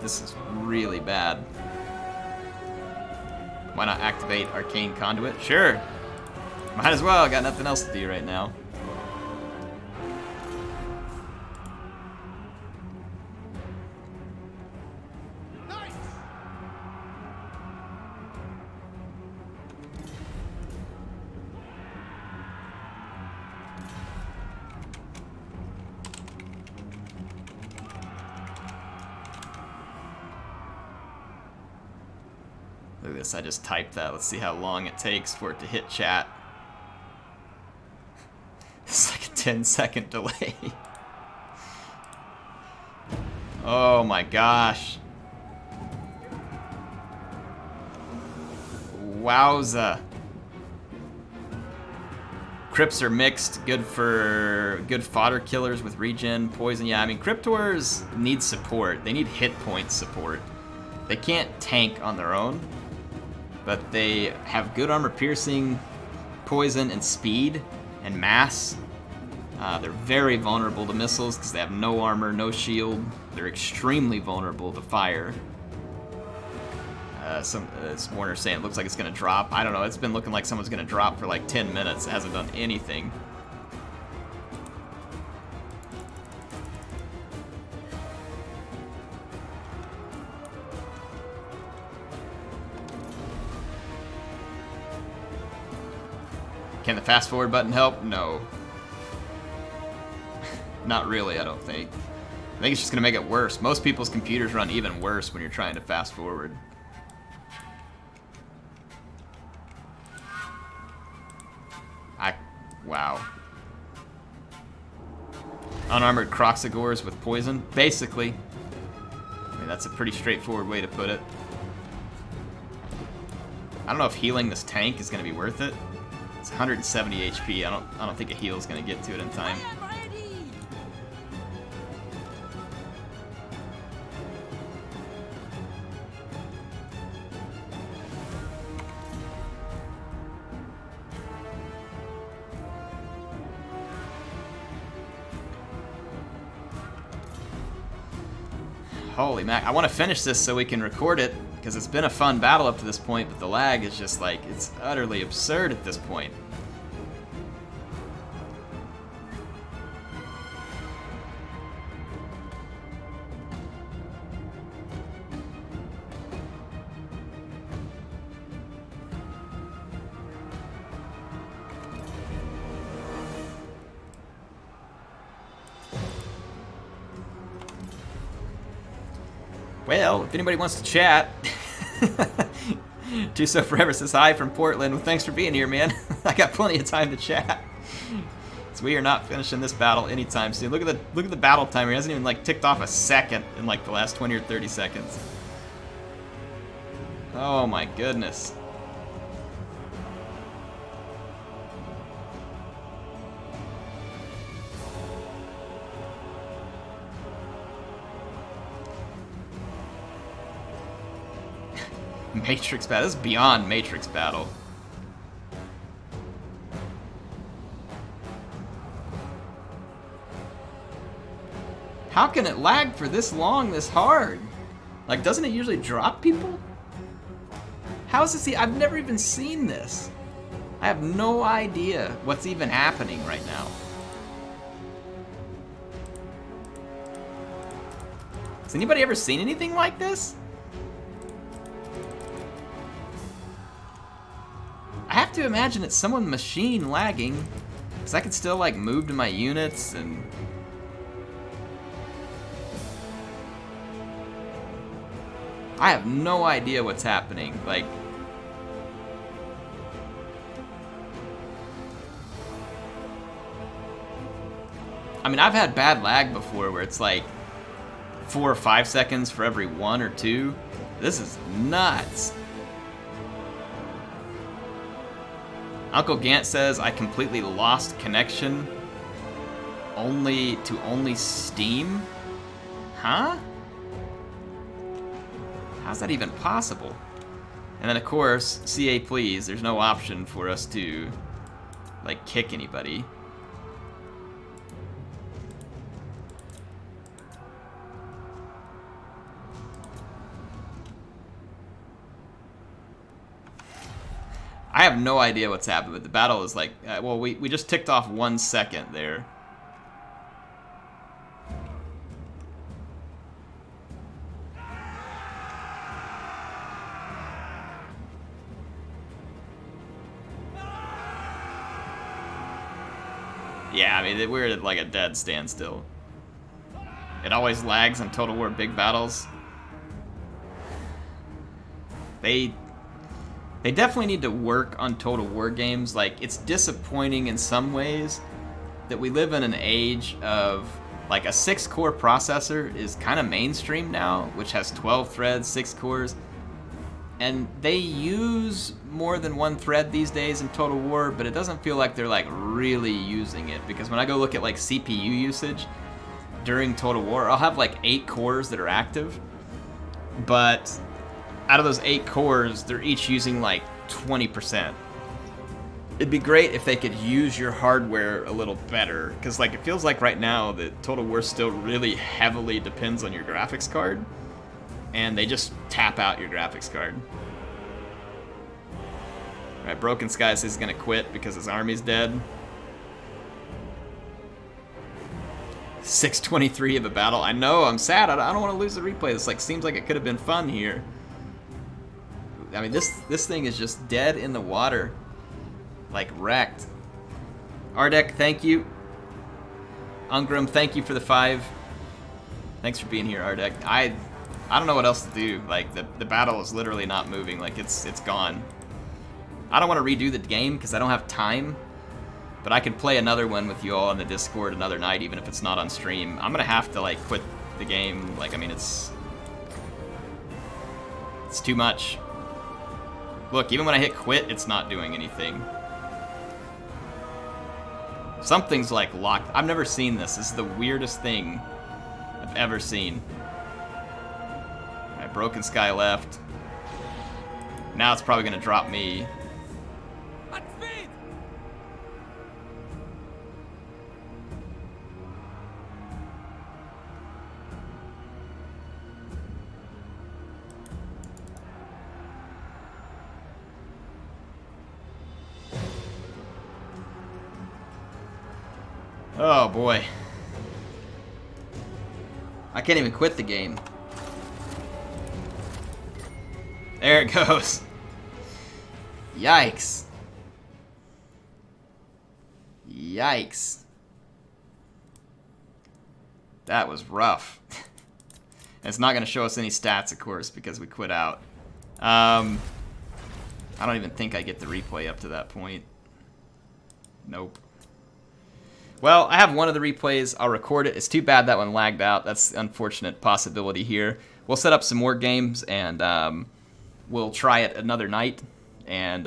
This is really bad. Why not activate Arcane Conduit? Sure. Might as well, got nothing else to do right now. Look at this, I just typed that. Let's see how long it takes for it to hit chat. It's like a 10-second delay. Oh my gosh. Wowza. Crypts are mixed, good for good fodder killers with regen, poison. Yeah, I mean, Cryptors need support. They need hit point support. They can't tank on their own, but they have good armor piercing, poison, and speed, and mass. They're very vulnerable to missiles because they have no armor, no shield. They're extremely vulnerable to fire. Some Warner saying it looks like it's going to drop. I don't know, it's been looking like someone's going to drop for like 10 minutes. It hasn't done anything. Can the fast forward button help? No. Not really, I don't think. I think it's just going to make it worse. Most people's computers run even worse when you're trying to fast forward. Wow. Unarmored Croxagores with poison? Basically. I mean, that's a pretty straightforward way to put it. I don't know if healing this tank is going to be worth it. It's 170 HP. I don't think a heal is going to get to it in time. I am ready. Holy mac. I want to finish this so we can record it, because it's been a fun battle up to this point, but the lag is just like, it's utterly absurd at this point. Well, if anybody wants to chat, Do So Forever says hi from Portland. Well, thanks for being here, man. I got plenty of time to chat. So we are not finishing this battle anytime soon. Look at the battle timer. He hasn't even like ticked off a second in like the last 20 or 30 seconds. Oh my goodness. Matrix battle. This is beyond Matrix battle. How can it lag for this long, this hard? Like, doesn't it usually drop people? How is this? I've never even seen this. I have no idea what's even happening right now. Has anybody ever seen anything like this? I have to imagine it's someone machine lagging, because I can still like move to my units and... I have no idea what's happening, like... I mean, I've had bad lag before where it's like 4 or 5 seconds for every 1 or 2. This is nuts. Uncle Gant says, I completely lost connection only Steam? Huh? How's that even possible? And then of course, CA please, there's no option for us to like kick anybody. I have no idea what's happened, but the battle is like, well, we just ticked off 1 second there. Yeah, I mean, we're at like a dead standstill. It always lags on Total War big battles. They definitely need to work on Total War games. Like, it's disappointing in some ways that we live in an age of, like, a 6-core processor is kind of mainstream now, which has 12 threads, 6 cores. And they use more than 1 thread these days in Total War, but it doesn't feel like they're, like, really using it. Because when I go look at, like, CPU usage during Total War, I'll have, like, 8 cores that are active. But out of those 8 cores, they're each using like 20%. It'd be great if they could use your hardware a little better, because like it feels like right now that Total War still really heavily depends on your graphics card, and they just tap out your graphics card. Alright, Broken Sky says he's gonna quit because his army's dead. 6:23 of a battle. I know, I'm sad. I don't want to lose the replay. This like seems like it could have been fun here. I mean, this thing is just dead in the water. Like, wrecked. Ardek, thank you. Ungram, thank you for the 5. Thanks for being here, Ardek. I don't know what else to do. Like, the battle is literally not moving. Like, it's gone. I don't want to redo the game because I don't have time. But I could play another one with you all on the Discord another night, even if it's not on stream. I'm going to have to, like, quit the game. Like, I mean, it's too much. Look, even when I hit quit, it's not doing anything. Something's like locked. I've never seen this. This is the weirdest thing I've ever seen. Alright, Broken Sky left. Now it's probably gonna drop me. Oh boy. I can't even quit the game. There it goes. Yikes. Yikes. That was rough. And it's not going to show us any stats, of course, because we quit out. I don't even think I get the replay up to that point. Nope. Well, I have one of the replays. I'll record it. It's too bad that one lagged out. That's the unfortunate possibility here. We'll set up some more games, and we'll try it another night, and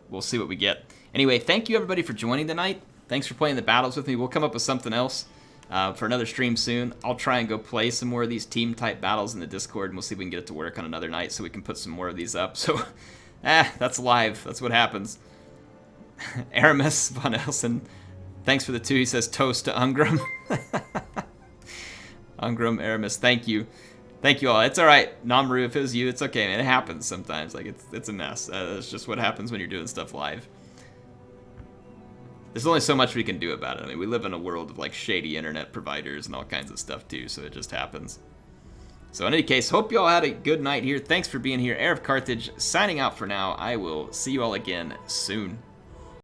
we'll see what we get. Anyway, thank you, everybody, for joining tonight. Thanks for playing the battles with me. We'll come up with something else for another stream soon. I'll try and go play some more of these team-type battles in the Discord, and we'll see if we can get it to work on another night so we can put some more of these up. So, that's live. That's what happens. Aramis Von Elson, thanks for the 2. He says toast to Ungram. Ungram, Aramis, thank you. Thank you all. It's all right. Namru, if it was you, it's okay, man. It happens sometimes. Like, it's a mess. It's just what happens when you're doing stuff live. There's only so much we can do about it. I mean, we live in a world of, like, shady internet providers and all kinds of stuff, too, so it just happens. So, in any case, hope you all had a good night here. Thanks for being here. Air of Carthage signing out for now. I will see you all again soon.